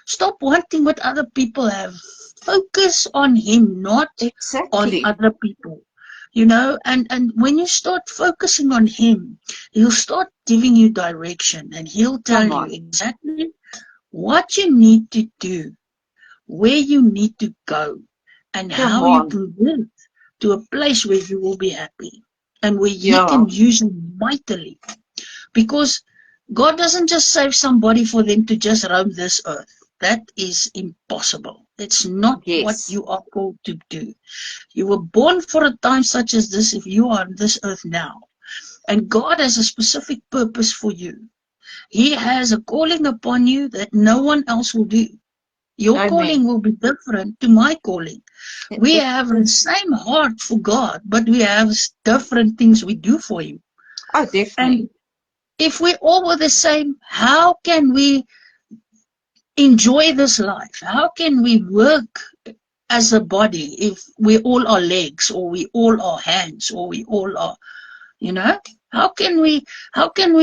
Stop wanting what other people have. Focus on Him, not on Exactly. other people. You know, and when you start focusing on Him, He'll start giving you direction, and He'll tell Come you on. exactly what you need to do, where you need to go, and Come how you on. can get to a place where you will be happy and where He Yeah. can use you mightily. Because God doesn't just save somebody for them to just roam this earth. That is impossible. It's not what Yes. you are called to do. You were born for a time such as this if you are on this earth now. And God has a specific purpose for you. He has a calling upon you that no one else will do. Your Amen. calling will be different to my calling. We have the same heart for God, but we have different things we do for Him. Oh, definitely. And if we all were the same, how can we enjoy this life? How can we work as a body if we all are legs, or we all are hands, or we all are, you know? How can we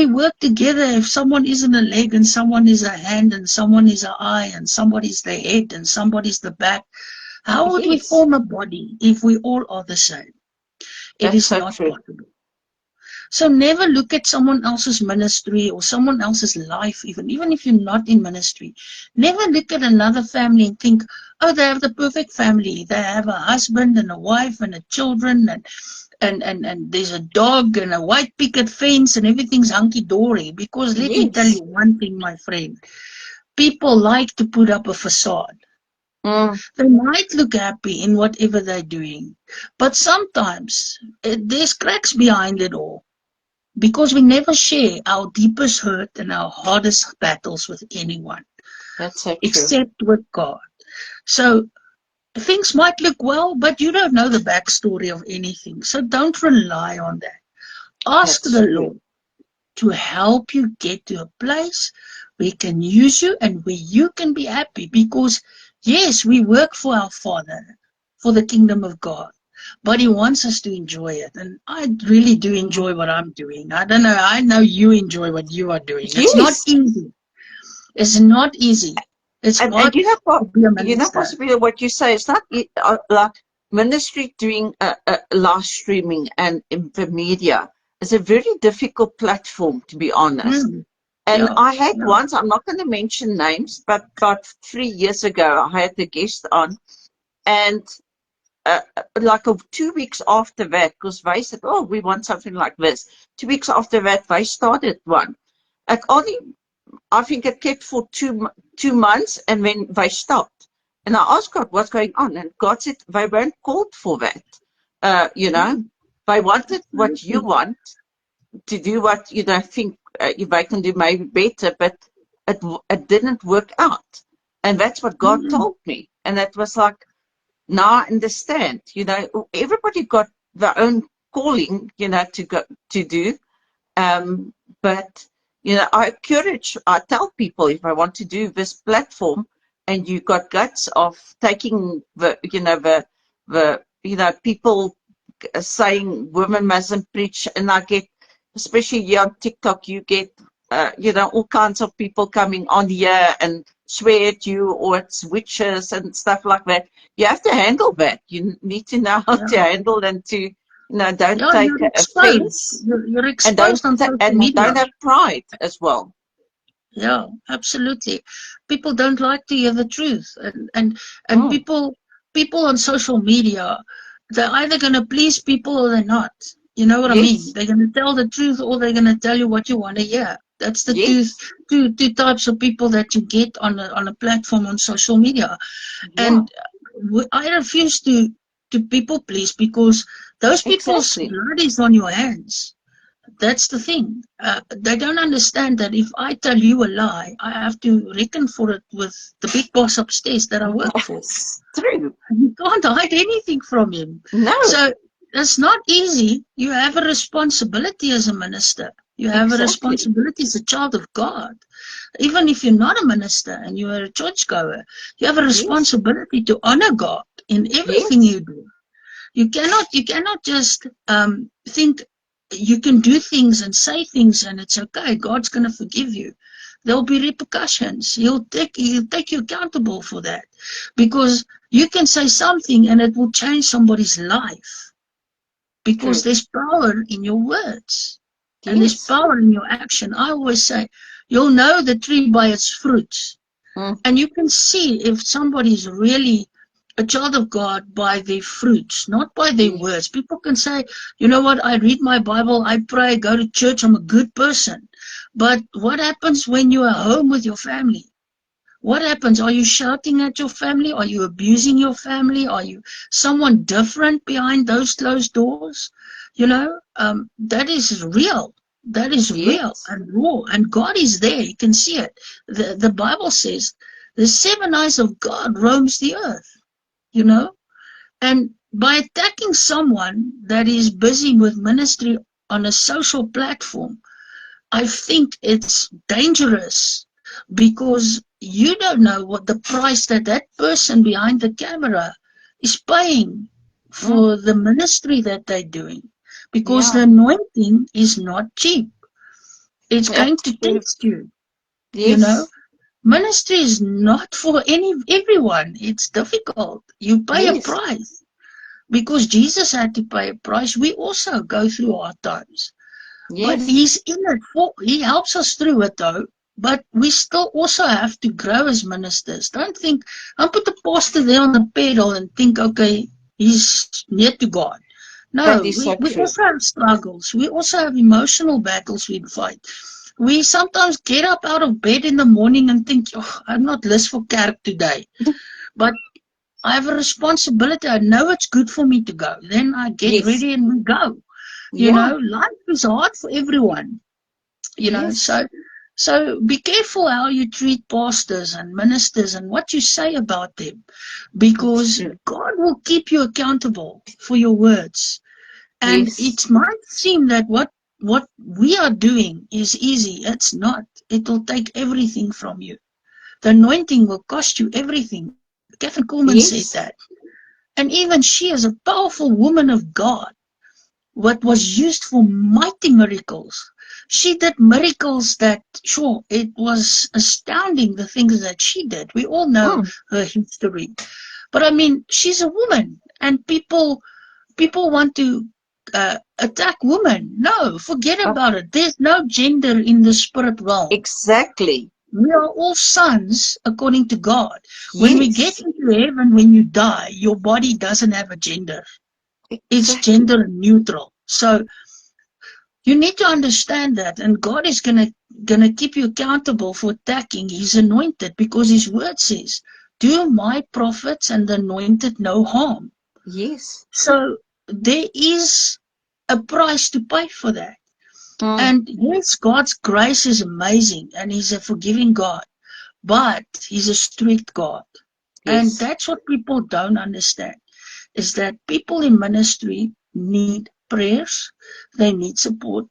work together if someone isn't a leg and someone is a hand and someone is an eye and somebody's the head and somebody's the back? How would we Yes. form a body if we all are the same? It That's is so not true. possible. So never look at someone else's ministry or someone else's life, even if you're not in ministry. Never look at another family and think, oh, they have the perfect family. They have a husband and a wife and a children, and there's a dog and a white picket fence and everything's hunky-dory. Because let me tell Yes. you one thing, my friend. People like to put up a facade. They might look happy in whatever they're doing, but sometimes there's cracks behind it all. Because we never share our deepest hurt and our hardest battles with anyone, That's so true. except with God. So things might look well, but you don't know the backstory of anything. So don't rely on that. Ask That's the true. Lord to help you get to a place where He can use you and where you can be happy. Because, yes, we work for our Father, for the kingdom of God. But He wants us to enjoy it. And I really do enjoy what I'm doing. I don't know. I know you enjoy what you are doing. It's not Yes. easy. It's not easy. It's And hard you know to what? be a You know, minister. possibly what you say is not like ministry doing live streaming and in the media is a very difficult platform, to be honest. And Yeah, I had yeah. once, I'm not going to mention names, but about 3 years ago, I had a guest on, and like 2 weeks after that, because they said, oh, we want something like this. 2 weeks after that, they started one. Like only, I think it kept for 2 months, and then they stopped. And I asked God, what's going on? And God said, they weren't called for that. You know, they wanted what you want, to do what you don't think they can do maybe better, but it didn't work out. And that's what God told me. And it was like, now I understand, you know, everybody got their own calling, you know, to go to do. But, you know, I tell people, if I want to do this platform and you got guts of taking people saying women mustn't preach, and I get, especially here on TikTok, you get, all kinds of people coming on here and swear at you, or it's witches and stuff like that. You have to handle that. You need to know how to handle and to, don't Yeah, take you're exposed. offense, You're and exposed on social don't media. have pride as well. Yeah, absolutely. People don't like to hear the truth, and people on social media, they're either going to please people or they're not. You know what I mean? Yes, They're going to tell the truth or they're going to tell you what you want to hear. That's the yes, two types of people that you get on a platform on social media. yeah, And I refuse to people please, because those people's exactly. blood is on your hands. That's the thing. They don't understand that if I tell you a lie, I have to reckon for it with the big boss upstairs that I work for. It's true. You can't hide anything from him. No, So it's not easy. You have a responsibility as a minister. You have a exactly. responsibility as a child of God. Even if you're not a minister and you are a churchgoer, you have a Yes, responsibility to honor God in everything yes, you do. You cannot just think you can do things and say things and it's okay. God's going to forgive you. There'll be repercussions. He'll take you accountable for that, because you can say something and it will change somebody's life, because true. there's power in your words and there's Yes. power in your action. I always say, you'll know the tree by its fruits. Mm. And you can see if somebody is really a child of God by their fruits, not by their Yes. words. People can say, you know what, I read my Bible, I pray, go to church, I'm a good person. But what happens when you are home with your family? What happens? Are you shouting at your family? Are you abusing your family? Are you someone different behind those closed doors? You know, that is real. That is real Yes. and raw. And God is there. You can see it. The Bible says the seven eyes of God roams the earth, you know. And by attacking someone that is busy with ministry on a social platform, I think it's dangerous because you don't know what the price that that person behind the camera is paying for the ministry that they're doing. Because the Yeah. anointing is not cheap. It's going to Absolutely. test you, you know. Yes. Ministry is not for everyone. It's difficult. You pay a Yes. price. Because Jesus had to pay a price, we also go through hard times. But Yes. he's in it for, he helps us through it though. But we still also have to grow as ministers. Don't put the pastor there on the pedal and think, okay, he's near to God. That No, is so we true. also have struggles. We also have emotional battles we fight. We sometimes get up out of bed in the morning and think, oh, I'm not list for kerk today. But I have a responsibility. I know it's good for me to go. Then I get Yes. ready and we go. You Yeah. know, life is hard for everyone. You know, Yes. so be careful how you treat pastors and ministers and what you say about them, It's because true. God will keep you accountable for your words. And Yes. it might seem that what we are doing is easy. It's not. It will take everything from you. The anointing will cost you everything. Catherine Kuhlman said that. Yes. And even she is a powerful woman of God, what was used for mighty miracles. She did miracles that, sure, it was astounding the things that she did. We all know Mm. her history. But I mean, she's a woman, and people want to attack women. No, forget Oh, about it. There's no gender in the spirit realm. exactly. We are all sons according to God. When we get Yes. into heaven, when you die, your body doesn't have a gender. It's Exactly. gender neutral. So you need to understand that, and God is gonna keep you accountable for attacking His anointed, because His word says, "Do my prophets and the anointed no harm." Yes. So there is a price to pay for that. Mm. And yes, God's grace is amazing, and He's a forgiving God, but He's a strict God. And Yes. that's what people don't understand, is that people in ministry need prayers, they need support.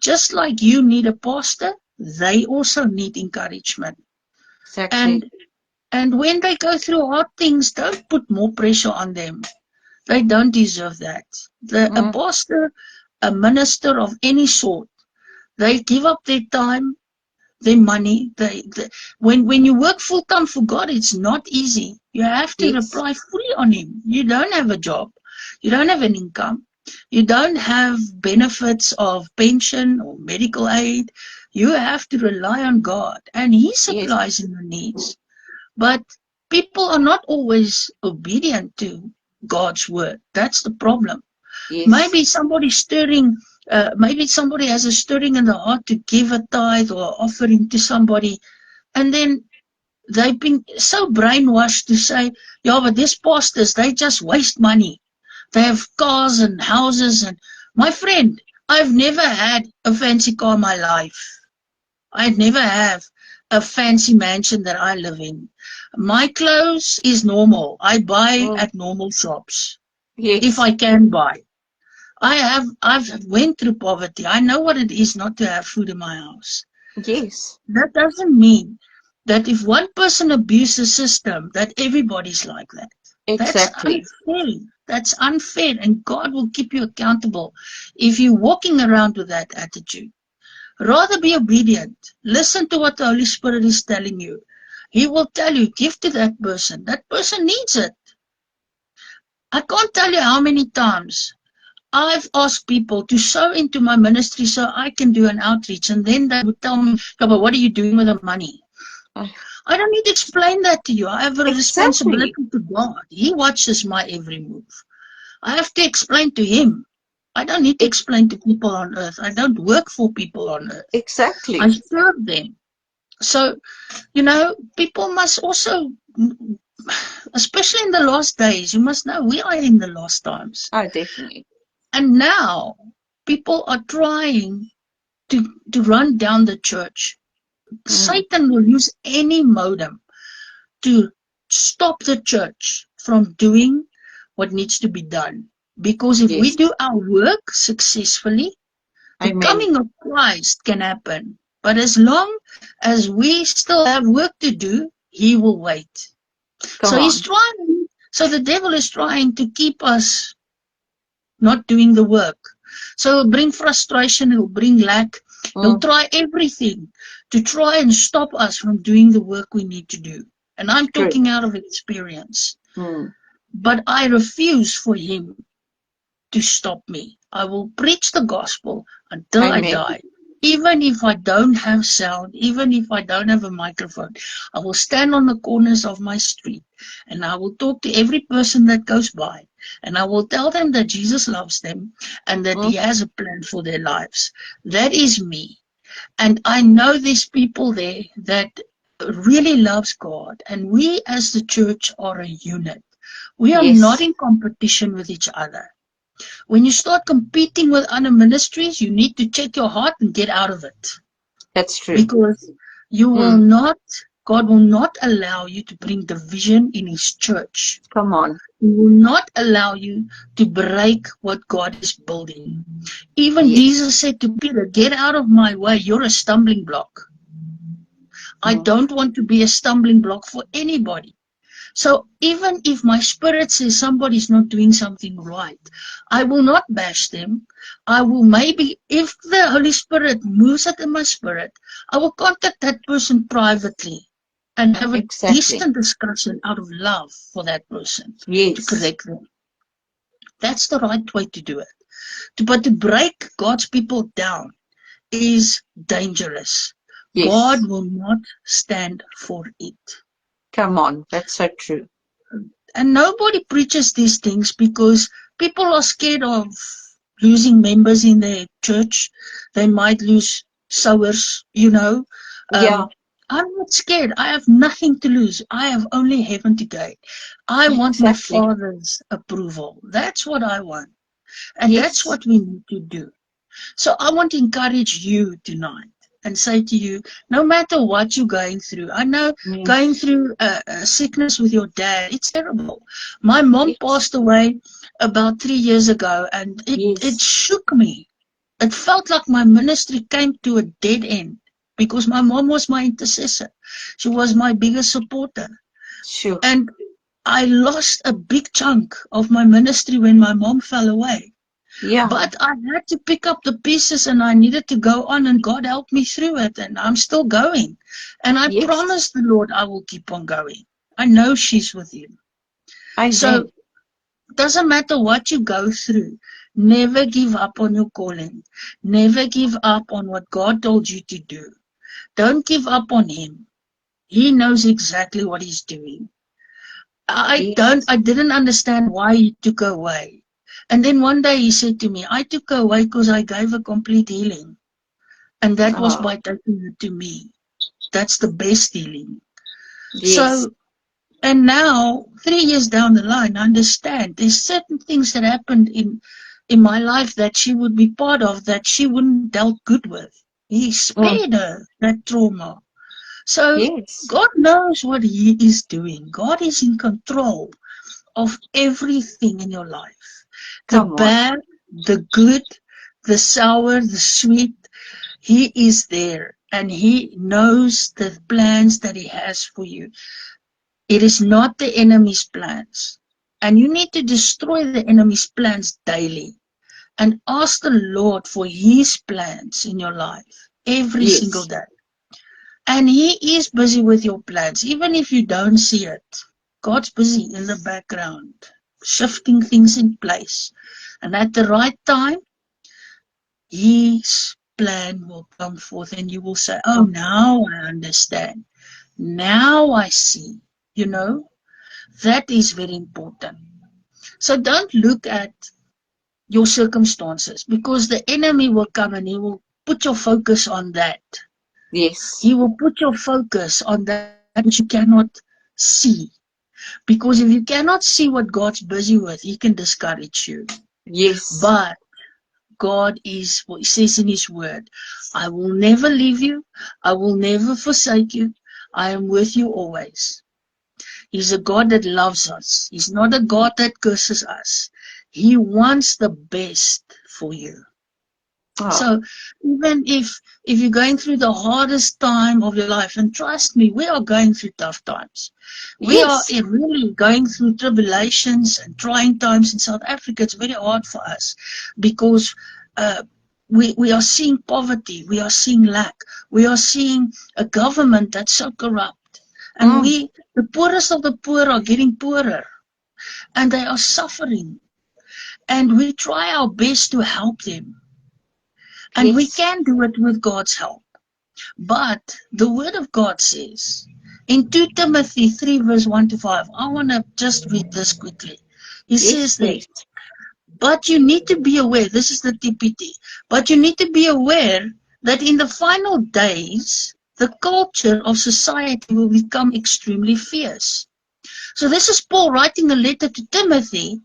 Just like you need a pastor, they also need encouragement. Exactly. And and when they go through hard things, don't put more pressure on them. They don't deserve that. A Mm. pastor, a minister of any sort, they give up their time, their money. When you work full time for God, it's not easy. You have to Yes. rely fully on Him. You don't have a job, you don't have an income, you don't have benefits of pension or medical aid. You have to rely on God, and He Yes. supplies your needs. But people are not always obedient to God's word. That's the problem. Yes. Maybe maybe somebody has a stirring in the heart to give a tithe or offering to somebody, and then they've been so brainwashed to say, yeah, but these pastors, they just waste money. They have cars and houses. And my friend, I've never had a fancy car in my life. I never have a fancy mansion that I live in. My clothes is normal. I buy Mm. at normal shops if Yes. I can buy. I've went through poverty. I know what it is not to have food in my house. Yes. That doesn't mean that if one person abuses the system, that everybody's like that. That's Exactly. unfair. That's unfair, and God will keep you accountable if you're walking around with that attitude. Rather be obedient. Listen to what the Holy Spirit is telling you. He will tell you, give to that person. That person needs it. I can't tell you how many times I've asked people to sow into my ministry so I can do an outreach, and then they would tell me, yeah, but what are you doing with the money? Uh, I don't need to explain that to you. I have a Exactly. responsibility to God. He watches my every move. I have to explain to Him. I don't need to Ex- explain to people on earth. I don't work for people on earth. I Exactly. serve them. So, people must also, especially in the last days, you must know we are in the last times. Oh, definitely. And now people are trying to run down the church. Mm. Satan will use any modem to stop the church from doing what needs to be done. Because if we Yes. do our work successfully, the Amen. coming of Christ can happen. But as long as we still have work to do, he will wait. Come So he's on. trying, so the devil is trying to keep us not doing the work. So he'll bring frustration, he'll bring lack, he'll try everything to try and stop us from doing the work we need to do. And I'm True. talking out of experience. Mm. But I refuse for him to stop me. I will preach the gospel until I Amen. die. Even if I don't have sound, even if I don't have a microphone, I will stand on the corners of my street and I will talk to every person that goes by and I will tell them that Jesus loves them and that he has a plan for their lives. That is me. And I know there's people there that really loves God, and we as the church are a unit. We are not Yes. in competition with each other. When you start competing with other ministries, you need to check your heart and get out of it. That's true. Because you will Mm. not, God will not allow you to bring division in his church. Come on. He will not allow you to break what God is building. Even Yes. Jesus said to Peter, get out of my way, you're a stumbling block. I don't want to be a stumbling block for anybody. So even if my spirit says somebody's not doing something right, I will not bash them. I will maybe, if the Holy Spirit moves it in my spirit, I will contact that person privately and have a Exactly. decent discussion out of love for that person to Yes. correct them. That's the right way to do it. But to break God's people down is dangerous. Yes. God will not stand for it. Come on. That's so true. And nobody preaches these things because people are scared of losing members in their church. They might lose sowers, you know. Yeah. I'm not scared. I have nothing to lose. I have only heaven to gain. I want my Exactly. Father's approval. That's what I want. And that's Yes. what we need to do. So I want to encourage you tonight and say to you, no matter what you're going through, I know going through a sickness with your dad, it's terrible. My mom passed away about 3 years ago, and it shook me. It felt like my ministry came to a dead end because my mom was my intercessor. She was my biggest supporter. Sure. And I lost a big chunk of my ministry when my mom fell away. Yeah. But I had to pick up the pieces and I needed to go on, and God helped me through it, and I'm still going. And I promised the Lord I will keep on going. I know she's with him. Amen. So it doesn't matter what you go through. Never give up on your calling. Never give up on what God told you to do. Don't give up on him. He knows exactly what he's doing. I didn't understand why he took away. And then one day he said to me, I took away because I gave a complete healing. And that was by taking it to me. That's the best healing. Yes. So, and now, 3 years down the line, I understand there's certain things that happened in my life that she would be part of that she wouldn't dealt good with. He spared her that trauma. So God knows what he is doing. God is in control of everything in your life. The bad, the good, the sour, the sweet. He is there and he knows the plans that he has for you. It is not the enemy's plans. And you need to destroy the enemy's plans daily and ask the Lord for his plans in your life every single day. And he is busy with your plans, even if you don't see it. God's busy in the background, shifting things in place. And at the right time, his plan will come forth and you will say, oh, now I understand. Now I see. You know, that is very important. So don't look at your circumstances because the enemy will come and he will put your focus on that. Yes. He will put your focus on that which you cannot see. Because if you cannot see what God's busy with, he can discourage you. Yes. But God is, what he says in his word, I will never leave you. I will never forsake you. I am with you always. He's a God that loves us. He's not a God that curses us. He wants the best for you. Oh, So even if you're going through the hardest time of your life, and trust me, we are going through tough times. We are yes. really going through tribulations and trying times in South Africa. It's very hard for us because we are seeing poverty, we are seeing lack, we are seeing a government that's so corrupt. And Mm. the poorest of the poor are getting poorer and they are suffering. And we try our best to help them. And we Yes. can do it with God's help. But the Word of God says in 2 Timothy 3 verse 1 to 5, I want to just read this quickly. He Yes, says there, please. but you need to be aware, this is the TPT, but you need to be aware that in the final days, the culture of society will become extremely fierce. So this is Paul writing a letter to Timothy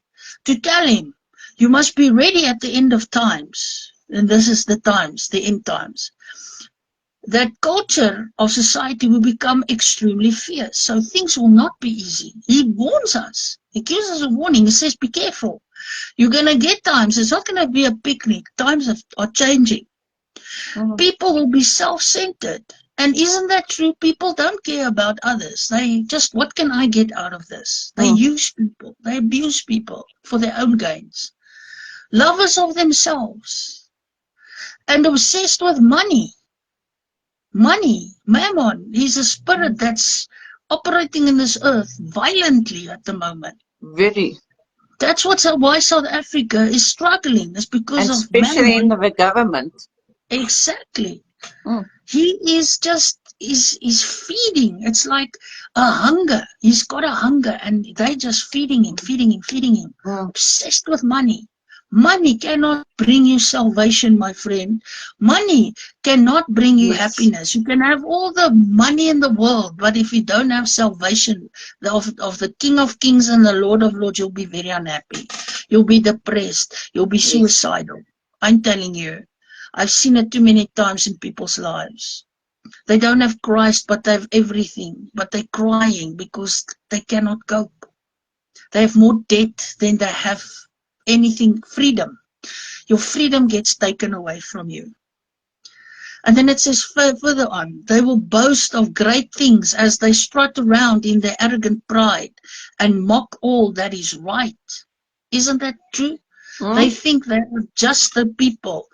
to tell him, you must be ready at the end of times. And this is the times, the end times. That culture of society will become extremely fierce. So things will not be easy. He warns us. He gives us a warning. He says, be careful. You're going to get times. It's not going to be a picnic. Times are changing. Mm. People will be self-centered. And isn't that true? People don't care about others. They just, what can I get out of this? They Mm. use people. They abuse people for their own gains. Lovers of themselves. And obsessed with money. Money, mammon, is a spirit that's operating in this earth violently at the moment. Very. That's why South Africa is struggling. It's because And of especially in mammon. the government. Exactly. Mm. He is just is feeding. It's like a hunger. He's got a hunger, and they just feeding him, feeding him, feeding him. Mm. Obsessed with money. Money cannot bring you salvation, my friend. Money cannot bring you Yes. happiness. You can have all the money in the world, but if you don't have salvation of the King of Kings and the Lord of Lords, you'll be very unhappy. You'll be depressed. You'll be Yes. suicidal. I'm telling you. I've seen it too many times in people's lives. They don't have Christ, but they have everything. But they're crying because they cannot cope. They have more debt than they have anything, freedom. Your freedom gets taken away from you. And then it says further on, they will boast of great things as they strut around in their arrogant pride and mock all that is right. Isn't that true? They Mm. think they're just the people.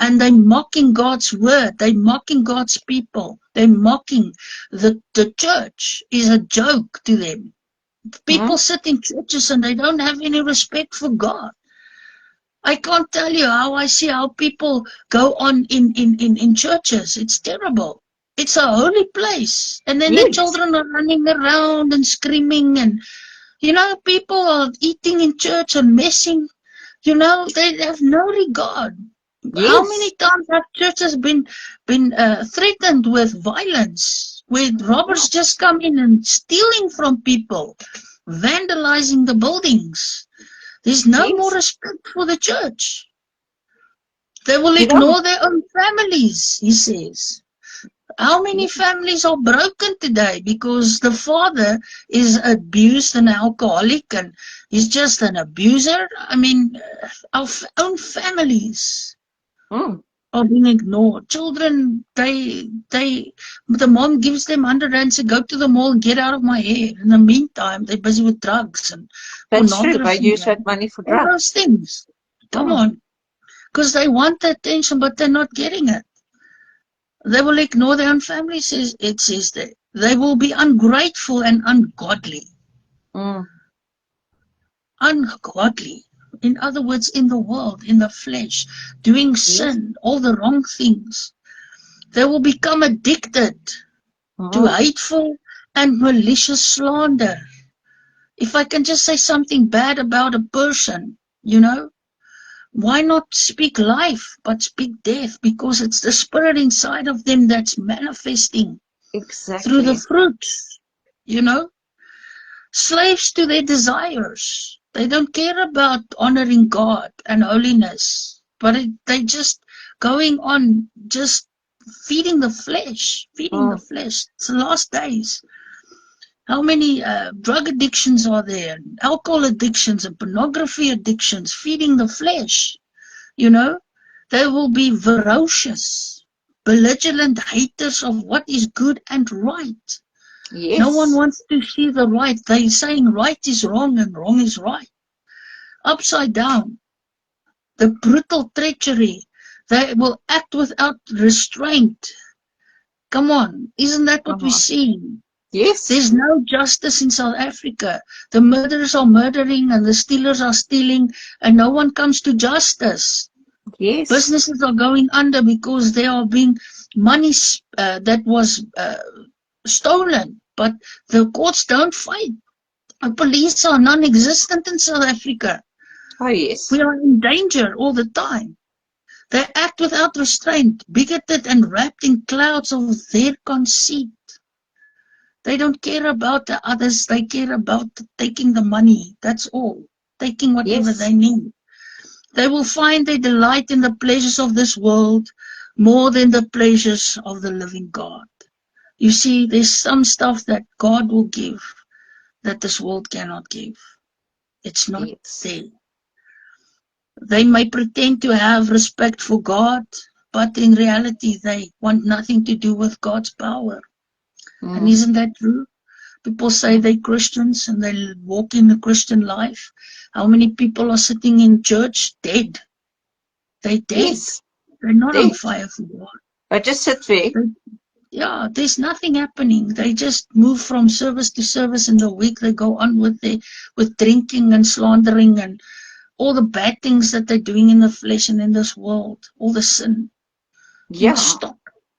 And they're mocking God's word. They're mocking God's people. They're mocking the church is a joke to them. People Mm. sit in churches and they don't have any respect for God. I can't tell you how I see how people go on in churches. It's terrible. It's a holy place. And then the Yes. children are running around and screaming and, people are eating in church and messing. They have no regard. How many Yes. times have churches been threatened with violence, with robbers just come in and stealing from people, vandalizing the buildings? There's no more Yes. respect for the church. They will You know, ignore their own families, he says. How many families are broken today because the father is abused and alcoholic and he's just an abuser? I mean, our own families mm. are being ignored. Children, the mom gives them 100 rand to go to the mall and get out of my hair. In the meantime, they're busy with drugs and That's true. They pornography use that and money for all those drugs. things. Come Mm. on. Because they want the attention, but they're not getting it. They will ignore their own families, it says there. They will be ungrateful and ungodly. Mm. Ungodly. In other words, in the world, in the flesh, doing Yes. sin, all the wrong things. They will become addicted to Mm. hateful and malicious slander. If I can just say something bad about a person, why not speak life but speak death? Because it's the spirit inside of them that's manifesting through the Exactly. fruits, slaves to their desires. They don't care about honoring God and holiness, but they just going on just feeding the flesh. Mm. It's the last days. How many drug addictions are there? Alcohol addictions and pornography addictions, feeding the flesh. You know, they will be ferocious, belligerent haters of what is good and right. No one Yes. wants to see the right. They're saying right is wrong and wrong is right. Upside down, the brutal treachery. They will act without restraint. Come on, isn't that what we're Uh-huh. seeing? Yes. There's no justice in South Africa. The murderers are murdering and the stealers are stealing, and no one comes to justice. Yes. Businesses are going under because they are being money that was stolen, but the courts don't fight. The police are non-existent in South Africa. Oh, yes. We are in danger all the time. They act without restraint, bigoted and wrapped in clouds of their conceit. They don't care about the others. They care about taking the money. That's all. Taking whatever Yes. they need. They will find they delight in the pleasures of this world more than the pleasures of the living God. You see, there's some stuff that God will give that this world cannot give. It's not Yes. there. They may pretend to have respect for God, but in reality, they want nothing to do with God's power. And isn't that true? People say they're Christians and they walk in a Christian life. How many people are sitting in church dead? They're dead. Yes. They're not on Dead. fire for God. I just sit there. Yeah, there's nothing happening. They just move from service to service in the week. They go on with drinking and slandering and all the bad things that they're doing in the flesh and in this world. All the sin. You Yeah. must stop.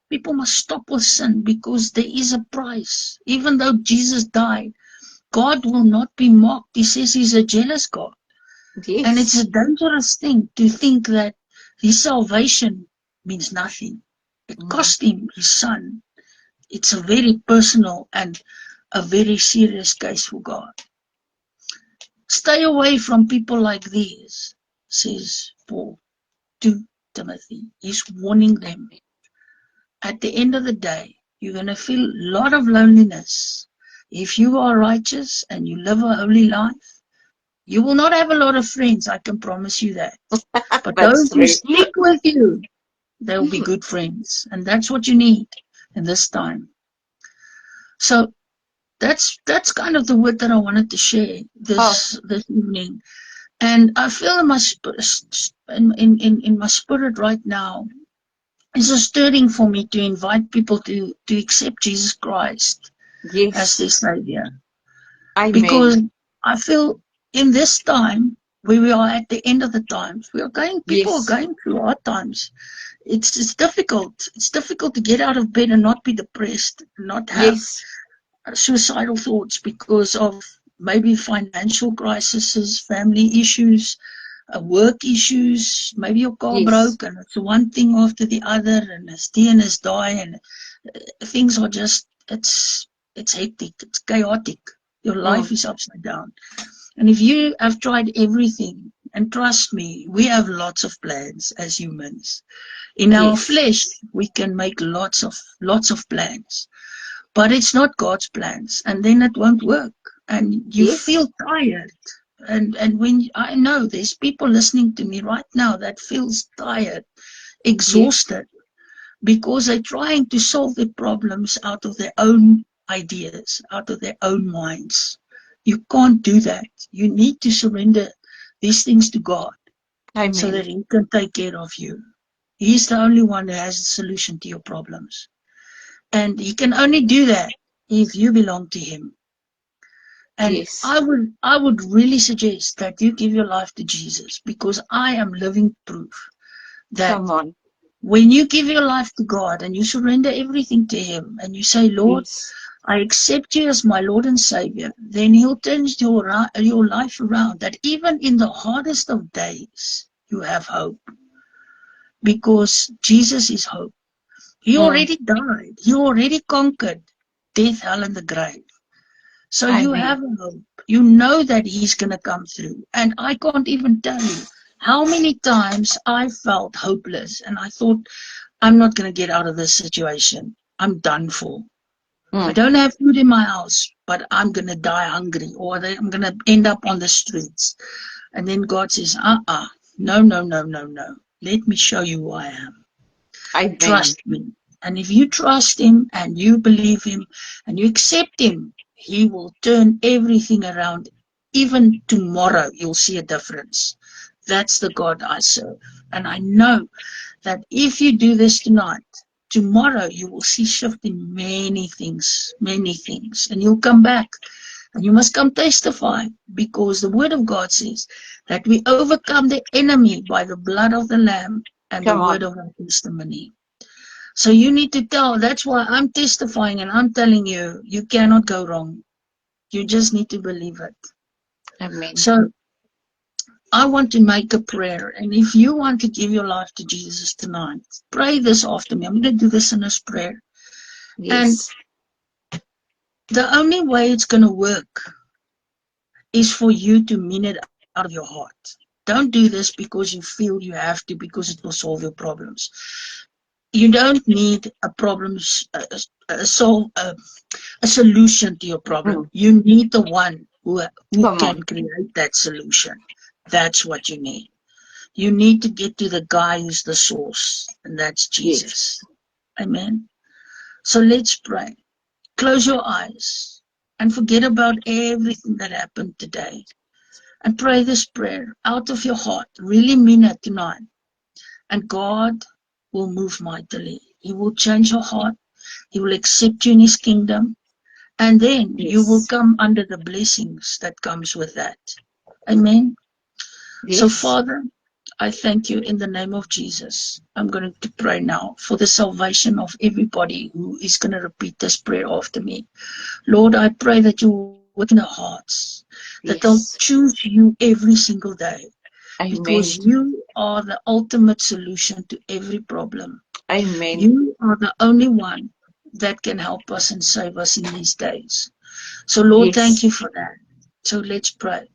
People must stop with sin because there is a price. Even though Jesus died, God will not be mocked. He says he's a jealous God. Yes. And it's a dangerous thing to think that his salvation means nothing. It cost him his son. It's a very personal and a very serious case for God. Stay away from people like these, says Paul to Timothy. He's warning them. At the end of the day, you're going to feel a lot of loneliness. If you are righteous and you live a holy life, you will not have a lot of friends, I can promise you that. But That's those who true. stick with you, they'll be good friends. And that's what you need in this time. So that's kind of the word that I wanted to share this evening. And I feel in my spirit right now, it's a stirring for me to invite people to accept Jesus Christ as Yes. their Savior. Amen. Because I feel in this time, where we are at the end of the times, people are going through hard times. It's difficult. It's difficult to get out of bed and not be depressed, not have Yes. suicidal thoughts because of maybe financial crises, family issues, work issues, maybe your car Yes. broke and it's one thing after the other and a stay and a die and things are just, it's hectic, it's chaotic. Your life is upside down. And if you have tried everything, and trust me, we have lots of plans as humans. In our Yes. flesh, we can make lots of plans. But it's not God's plans, and then it won't work. And you Yes. feel tired. And when I know there's people listening to me right now that feels tired, exhausted, because they're trying to solve their problems out of their own ideas, out of their own minds. You can't do that. You need to surrender these things to God Amen. so that He can take care of you. He's the only one who has the solution to your problems. And He can only do that if you belong to Him. And Yes. I would really suggest that you give your life to Jesus, because I am living proof that Come on. when you give your life to God and you surrender everything to Him and you say, Lord, Yes. I accept you as my Lord and Savior, then He'll turn your life around, that even in the hardest of days, you have hope. Because Jesus is hope. He already died. He already conquered death, hell, and the grave. So you have a hope. You know that He's going to come through. And I can't even tell you how many times I felt hopeless and I thought, I'm not going to get out of this situation. I'm done for. I don't have food in my house, but I'm going to die hungry, or I'm going to end up on the streets. And then God says, no, no, no, no, no. Let me show you who I am. Amen. Trust me. And if you trust him and you believe him and you accept him, he will turn everything around. Even tomorrow, you'll see a difference. That's the God I serve. And I know that if you do this tonight, tomorrow you will see shift in many things, and you'll come back and you must come testify, because the word of God says that we overcome the enemy by the blood of the Lamb and the word of our testimony. So you need to tell. That's why I'm testifying and I'm telling you, you cannot go wrong. You just need to believe it. Amen. So I want to make a prayer, and if you want to give your life to Jesus tonight, pray this after me. I'm going to do this in this prayer. Yes. And the only way it's going to work is for you to mean it out of your heart. Don't do this because you feel you have to, because it will solve your problems. You don't need a solution to your problem. You need the one who can create that solution. That's what you need. You need to get to the guy who's the source, and that's Jesus. Yes. Amen. So let's pray. Close your eyes and forget about everything that happened today. And pray this prayer out of your heart. Really mean it tonight. And God will move mightily. He will change your heart. He will accept you in his kingdom. And then you will come under the blessings that comes with that. Amen. Yes. So Father, I thank you in the name of Jesus. I'm going to pray now for the salvation of everybody who is going to repeat this prayer after me. Lord, I pray that you work in their hearts, that they'll choose you every single day. Amen. Because you are the ultimate solution to every problem. Amen. You are the only one that can help us and save us in these days. So Lord, thank you for that. So let's pray.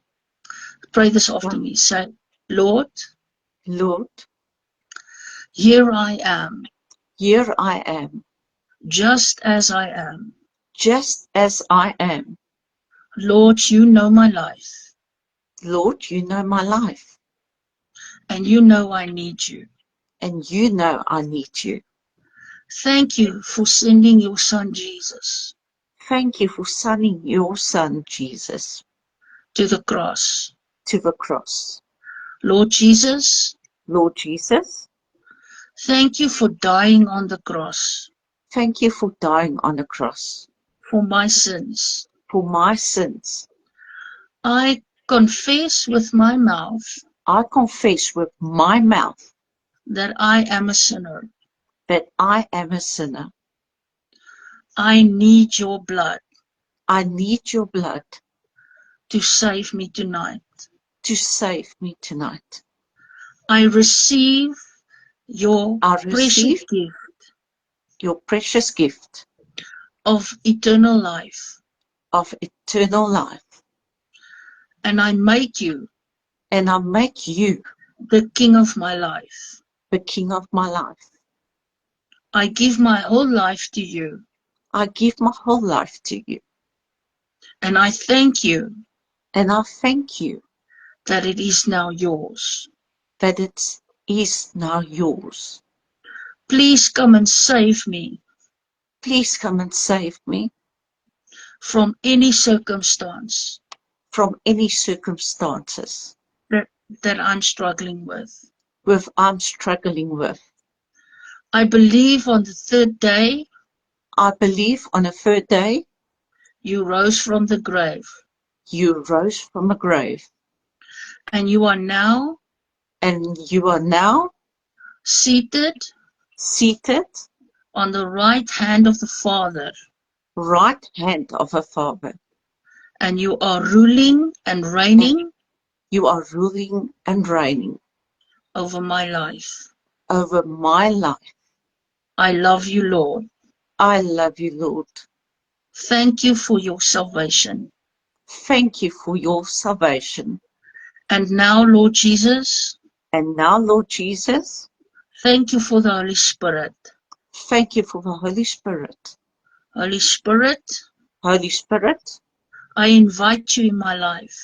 Pray this after me. Say, Lord, here I am. Here I am. Just as I am. Just as I am. Lord, you know my life. Lord, you know my life. And you know I need you. And you know I need you. Thank you for sending your son Jesus. Thank you for sending your son Jesus. To the cross. To the cross. Lord Jesus. Lord Jesus. Thank you for dying on the cross. Thank you for dying on the cross. For my sins. For my sins. I confess with my mouth. I confess with my mouth. That I am a sinner. That I am a sinner. I need your blood. I need your blood. To save me tonight. To save me tonight. I receive your precious gift. Your precious gift. Of eternal life. Of eternal life. And I make you. And I make you. The king of my life. The king of my life. I give my whole life to you. I give my whole life to you. And I thank you. And I thank you. That it is now yours. That it is now yours. Please come and save me. Please come and save me. From any circumstance. From any circumstances. That I'm struggling with. I'm struggling with. I believe on the third day. I believe on the third day. You rose from the grave. You rose from the grave. And you are now. And you are now. Seated. Seated. On the right hand of the Father. Right hand of the Father. And you are ruling and reigning. You are ruling and reigning. Over my life. Over my life. I love you, Lord. I love you, Lord. Thank you for your salvation. Thank you for your salvation. And now, Lord Jesus. And now, Lord Jesus. Thank you for the Holy Spirit. Thank you for the Holy Spirit. Holy Spirit, Holy Spirit, I invite you in my life.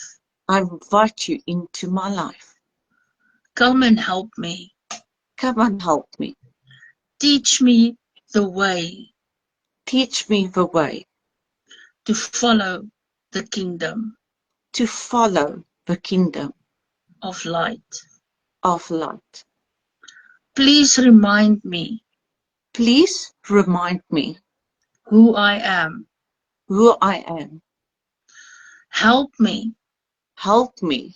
I invite you into my life. Come and help me. Come and help me. Teach me the way Teach me the way to follow the kingdom to follow the kingdom of light. of light. Please remind me Please remind me who I am. who I am. Help me Help me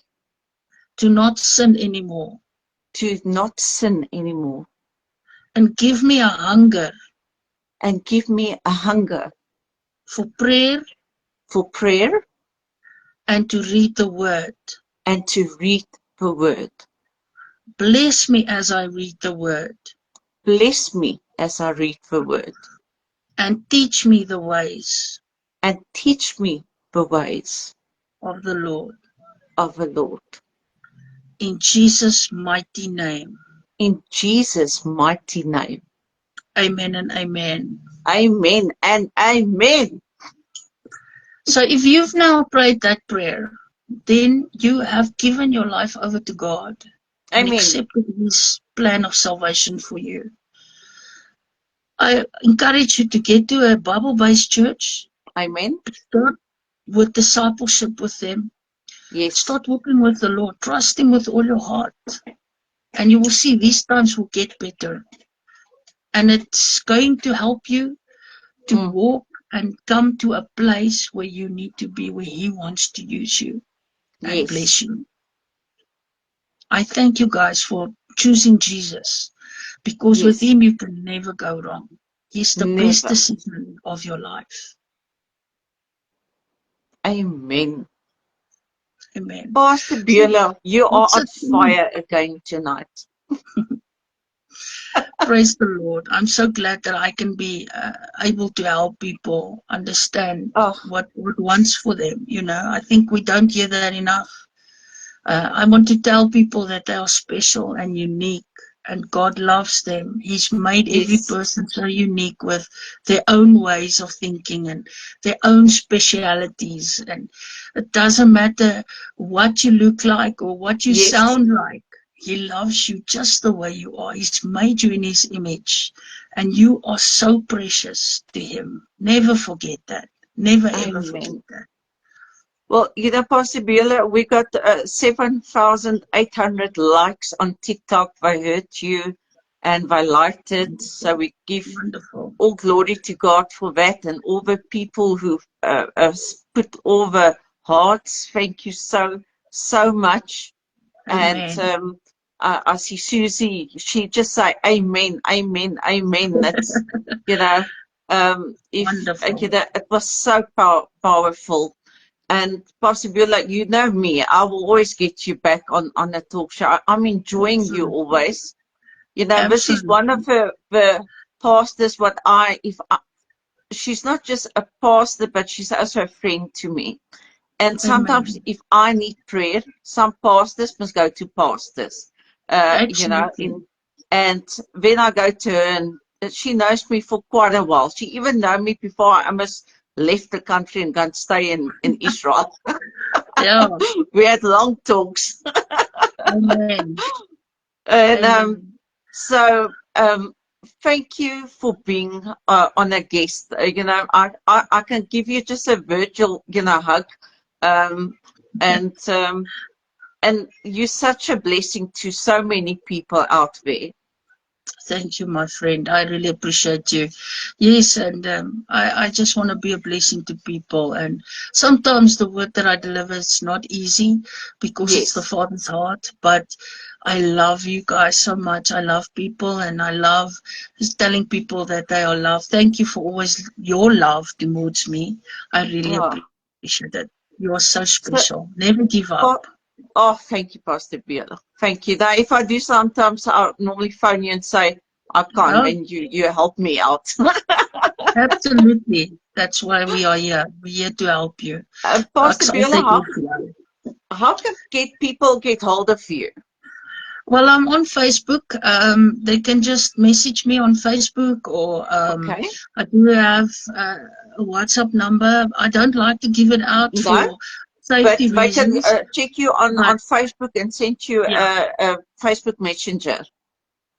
to not sin anymore, to not sin anymore, and give me a hunger and give me a hunger for prayer for prayer and to read the word. and to read the word. Bless me as I read the word, Bless me as I read the word, and teach me the ways and teach me the ways of the Lord. of the Lord. In Jesus' mighty name. In Jesus' mighty name. Amen and amen. Amen and amen. So if you've now prayed that prayer, then you have given your life over to God and Amen. accepted His plan of salvation for you. I encourage you to get to a Bible-based church. Amen. Start with discipleship with them. Yes. Start walking with the Lord. Trust Him with all your heart. And you will see these times will get better. And it's going to help you to walk and come to a place where you need to be, where He wants to use you and bless Yes. you. I thank you guys for choosing Jesus, because with Yes. Him you can never go wrong. He's the best Never. decision of your life. Amen. Amen. Pastor So Beulah, you are that's on it for me. fire again tonight. Praise the Lord. I'm so glad that I can be able to help people understand Oh, what wants for them. You know, I think we don't hear that enough. I want to tell people that they are special and unique, and God loves them. He's made every yes. person so unique with their own ways of thinking and their own specialities. And it doesn't matter what you look like or what you Yes. sound like. He loves you just the way you are. He's made you in His image, and you are so precious to Him. Never forget that. Never ever forget Amen. that. Well, you know, Pastor Beulah, we got 7,800 likes on TikTok. I heard you and I liked it. So we give Wonderful. all glory to God for that, and all the people who put all the hearts. Thank you so much. Amen. And I see Susie, she just say amen, amen, amen. That's, you know, Wonderful. you know, it was so powerful. And Pastor Beulah, you know me, I will always get you back on a talk show. I'm enjoying you Absolutely. always. You know, this is Absolutely. one of the pastors she's not just a pastor, but she's also a friend to me. And sometimes Amen. if I need prayer, some pastors must go to pastors, you know, Absolutely. and then I go to her, and she knows me for quite a while. She even knew me before I almost left the country and gone stay in Israel. Yeah. We had long talks. Amen. And Amen. so thank you for being on a guest. You know, I can give you just a virtual, you know, hug. And you're such a blessing to so many people out there. Thank you, my friend. I really appreciate you. Yes, and I just want to be a blessing to people. And sometimes the word that I deliver is not easy because it's the Yes. Father's heart. But I love you guys so much. I love people, and I love just telling people that they are loved. Thank you for always your love towards me. I really appreciate it. You are so special. Never give up. Oh, thank you, Pastor Beulah. Thank you. Now, if I do sometimes, I'll normally phone you and say, I can't, and you help me out. Absolutely. That's why we are here. We're here to help you. Pastor Beulah, how can people get hold of you? Well, I'm on Facebook. They can just message me on Facebook, or Okay. I do have a WhatsApp number. I don't like to give it out No, for but safety they can reasons, check you but on Facebook and send you yeah. a Facebook Messenger.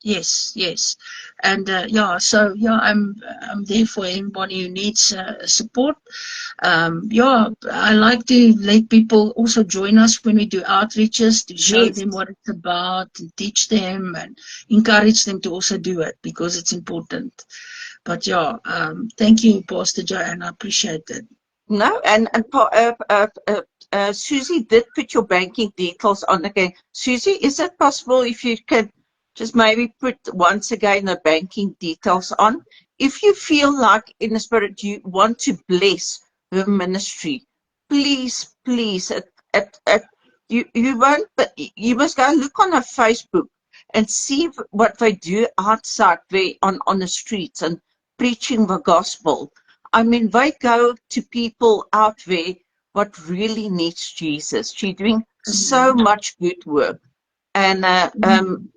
Yes, yes, and yeah, so yeah, I'm there for anybody who needs support. Yeah, I like to let people also join us when we do outreaches to show Yes. them what it's about and teach them and encourage them to also do it because it's important. But yeah, thank you, Pastor Joanne. I appreciate it. No, Susie did put your banking details on again. Susie, is it possible if you can just maybe put once again the banking details on? If you feel like in the spirit you want to bless her ministry, please, please, you won't, but you must go look on her Facebook and see what they do outside there on the streets and preaching the gospel. I mean, they go to people out there what really needs Jesus. She's doing so Amen. much good work. And Amen.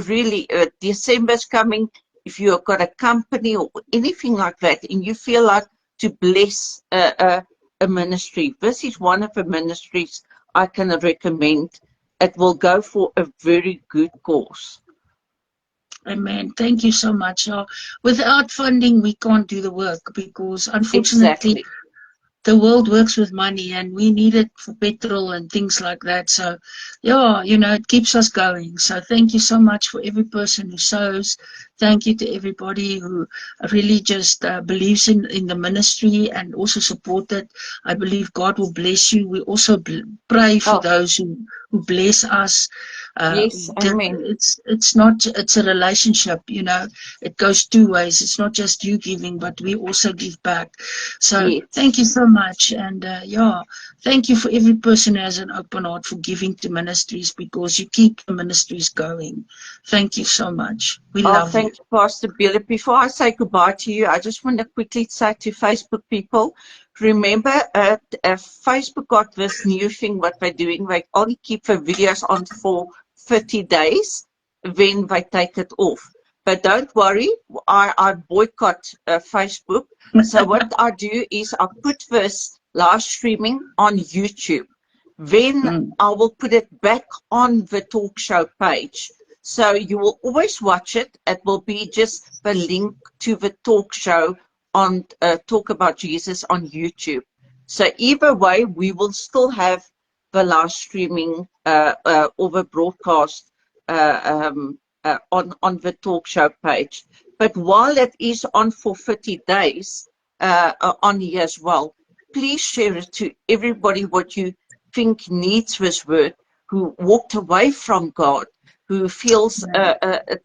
really, December's coming. If you've got a company or anything like that, and you feel like to bless a ministry, this is one of the ministries I can recommend. It will go for a very good cause. Amen. Thank you so much. Without funding, we can't do the work because, unfortunately, Exactly. the world works with money and we need it for petrol and things like that. So, yeah, it keeps us going. So, thank you so much for every person who sows. Thank you to everybody who really just believes in the ministry and also support it. I believe God will bless you. We also pray for Oh, those who bless us. yes, amen. It's a relationship, it goes two ways. It's not just you giving, but we also give back. So thank Yes. you so much. And yeah, thank you for every person who has an open heart for giving to ministries because you keep the ministries going. Thank you so much. We Oh, love you. thank you, Pastor Billy. Before I say goodbye to you, I just want to quickly say to Facebook people, remember, Facebook got this new thing, what they're doing. They only keep the videos on for 30 days, then they take it off. But don't worry, I boycott Facebook. So what I do is I put this live streaming on YouTube. Then Mm. I will put it back on the talk show page. So you will always watch it. It will be just the link to the talk show on Talk About Jesus on YouTube. So either way, we will still have the live streaming or the broadcast on the talk show page. But while it is on for 30 days on here as well, please share it to everybody what you think needs this word, who walked away from God, who feels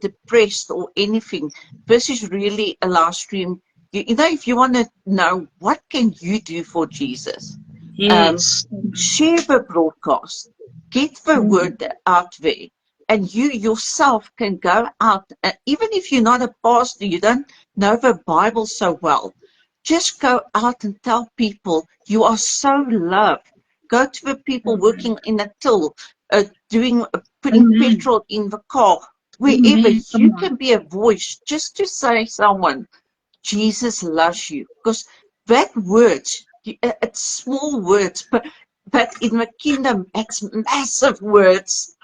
depressed or anything. This is really a live stream. If you want to know what can you do for Jesus, Yes. share the broadcast, get the Mm. word out there, and you yourself can go out. Even if you're not a pastor, you don't know the Bible so well, just go out and tell people you are so loved. Go to the people Amen. working in a till, putting Amen. petrol in the car, wherever. Amen. Come You on. can be a voice just to say someone, Jesus loves you. Because that word, it's small words, but in the kingdom, it's massive words.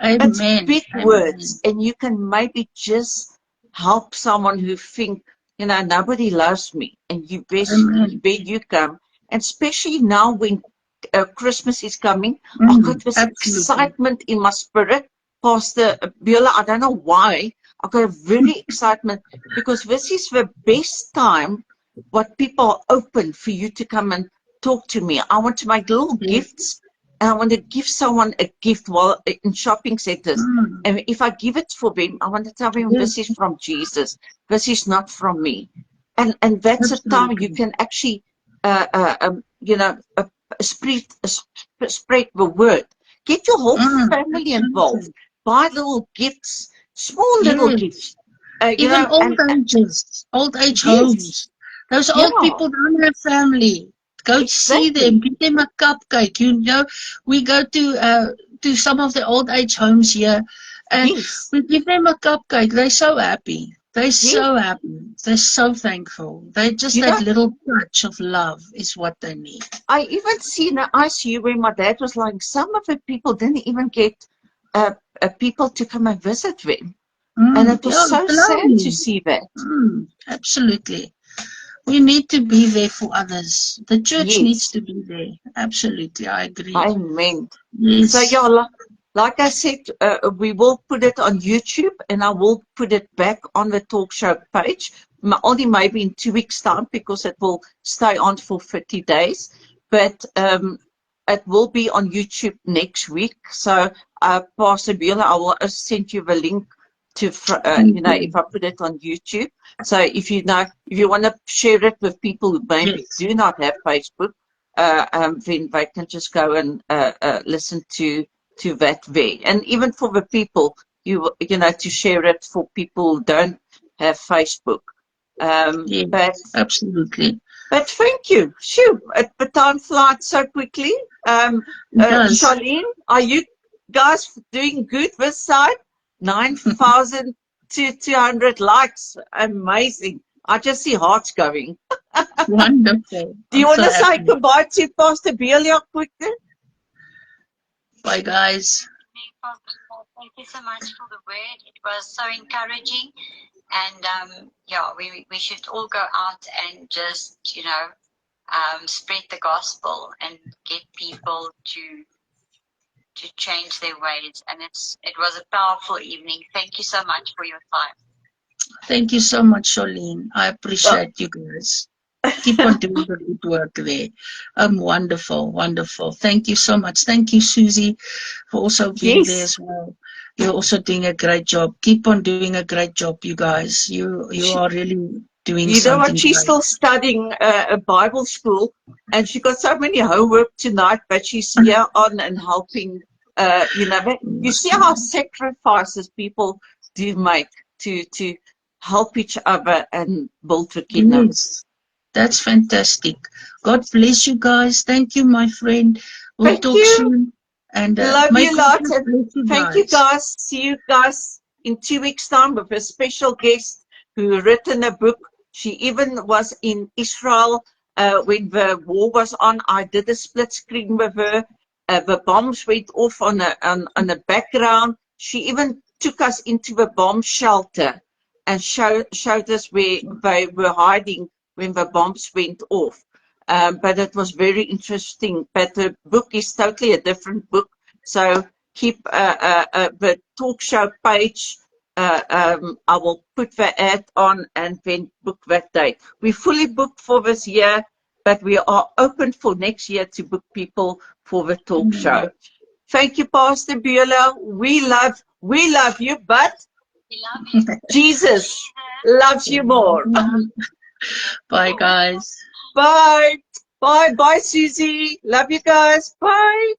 It's Amen. big words. Amen. And you can maybe just help someone who think, nobody loves me. And Amen. you come. And especially now when Christmas is coming, I got this Absolutely. excitement in my spirit. Pastor Beulah, I don't know why. I got a very excitement because this is the best time what people are open for you to come and talk to me. I want to make little Yes. gifts and I want to give someone a gift while in shopping centers. Mm. And if I give it for them, I want to tell them Yes. this is from Jesus. This is not from me. And that's a time you Absolutely. can actually, spread the word. Get your whole family involved. Absolutely. Buy little gifts, small little Yes. gifts. Even old And ages, old age yes, homes. Those yeah, old people don't have family. Go to see them, exactly. give them a cupcake. We go to some of the old age homes here, And Yes. we give them a cupcake. They're so happy. They're Yes. so happy. They're so thankful. They just You know, that little touch of love is what they need. I even see in the ICU where my dad was lying, some of the people didn't even get people to come and visit them. And it was Yeah, so it's sad to lonely. see that. Absolutely. We need to be there for others. The church needs Yes. to be there. Absolutely, I agree. Amen. So Yes. yeah, like I said, we will put it on YouTube, and I will put it back on the talk show page. Only maybe in 2 weeks' time, because it will stay on for 30 days. But it will be on YouTube next week. So Pastor Beulah, I will send you the link to Thank you. if I put it on YouTube. So if you want to share it with people who maybe Yes. do not have Facebook, then they can just go and listen to that way. And even for the people, you know, to share it for people who don't have Facebook. Yes, absolutely. But thank you. Shoo, the time flies so quickly. It does. Charlene, are you guys doing good this side? 9,200 likes. Amazing. I just see hearts going. Wonderful. Do you I'm want so to say happy. goodbye to Pastor Beulah quickly? Bye, guys. Thank you so much for the word. It was so encouraging. And yeah, we should all go out and just, you know, spread the gospel and get people to change their ways. And it was a powerful evening. Thank you so much for your time. Thank you so much, Charlene. I appreciate you guys. Keep on doing the good work there. Wonderful, wonderful. Thank you so much. Thank you, Susie, for also being there as well. You're also doing a great job. Keep on doing a great job, you guys. You are really doing You know what? something She's great. still studying a Bible school, and she got so many homework tonight, but she's here on and helping. You know, you see how sacrifices people do make to help each other and build the kingdom. Yes, that's fantastic. God bless you guys. Thank you, my friend. We'll Thank talk you. soon. And Love may you God lots. bless you Thank guys. you, guys. See you guys in 2 weeks' time with a special guest who written a book. She even was in Israel when the war was on. I did a split screen with her. The bombs went off on the background. She even took us into the bomb shelter and showed us where they were hiding when the bombs went off. But it was very interesting. But the book is totally a different book. So keep the talk show page. I will put the ad on and then book that date. We fully booked for this year, but we are open for next year to book people for the talk show. Thank you, Pastor Beulah. We love you, but We love you. Jesus loves you more. Bye, guys. Bye. Bye. Bye, Susie. Love you guys. Bye.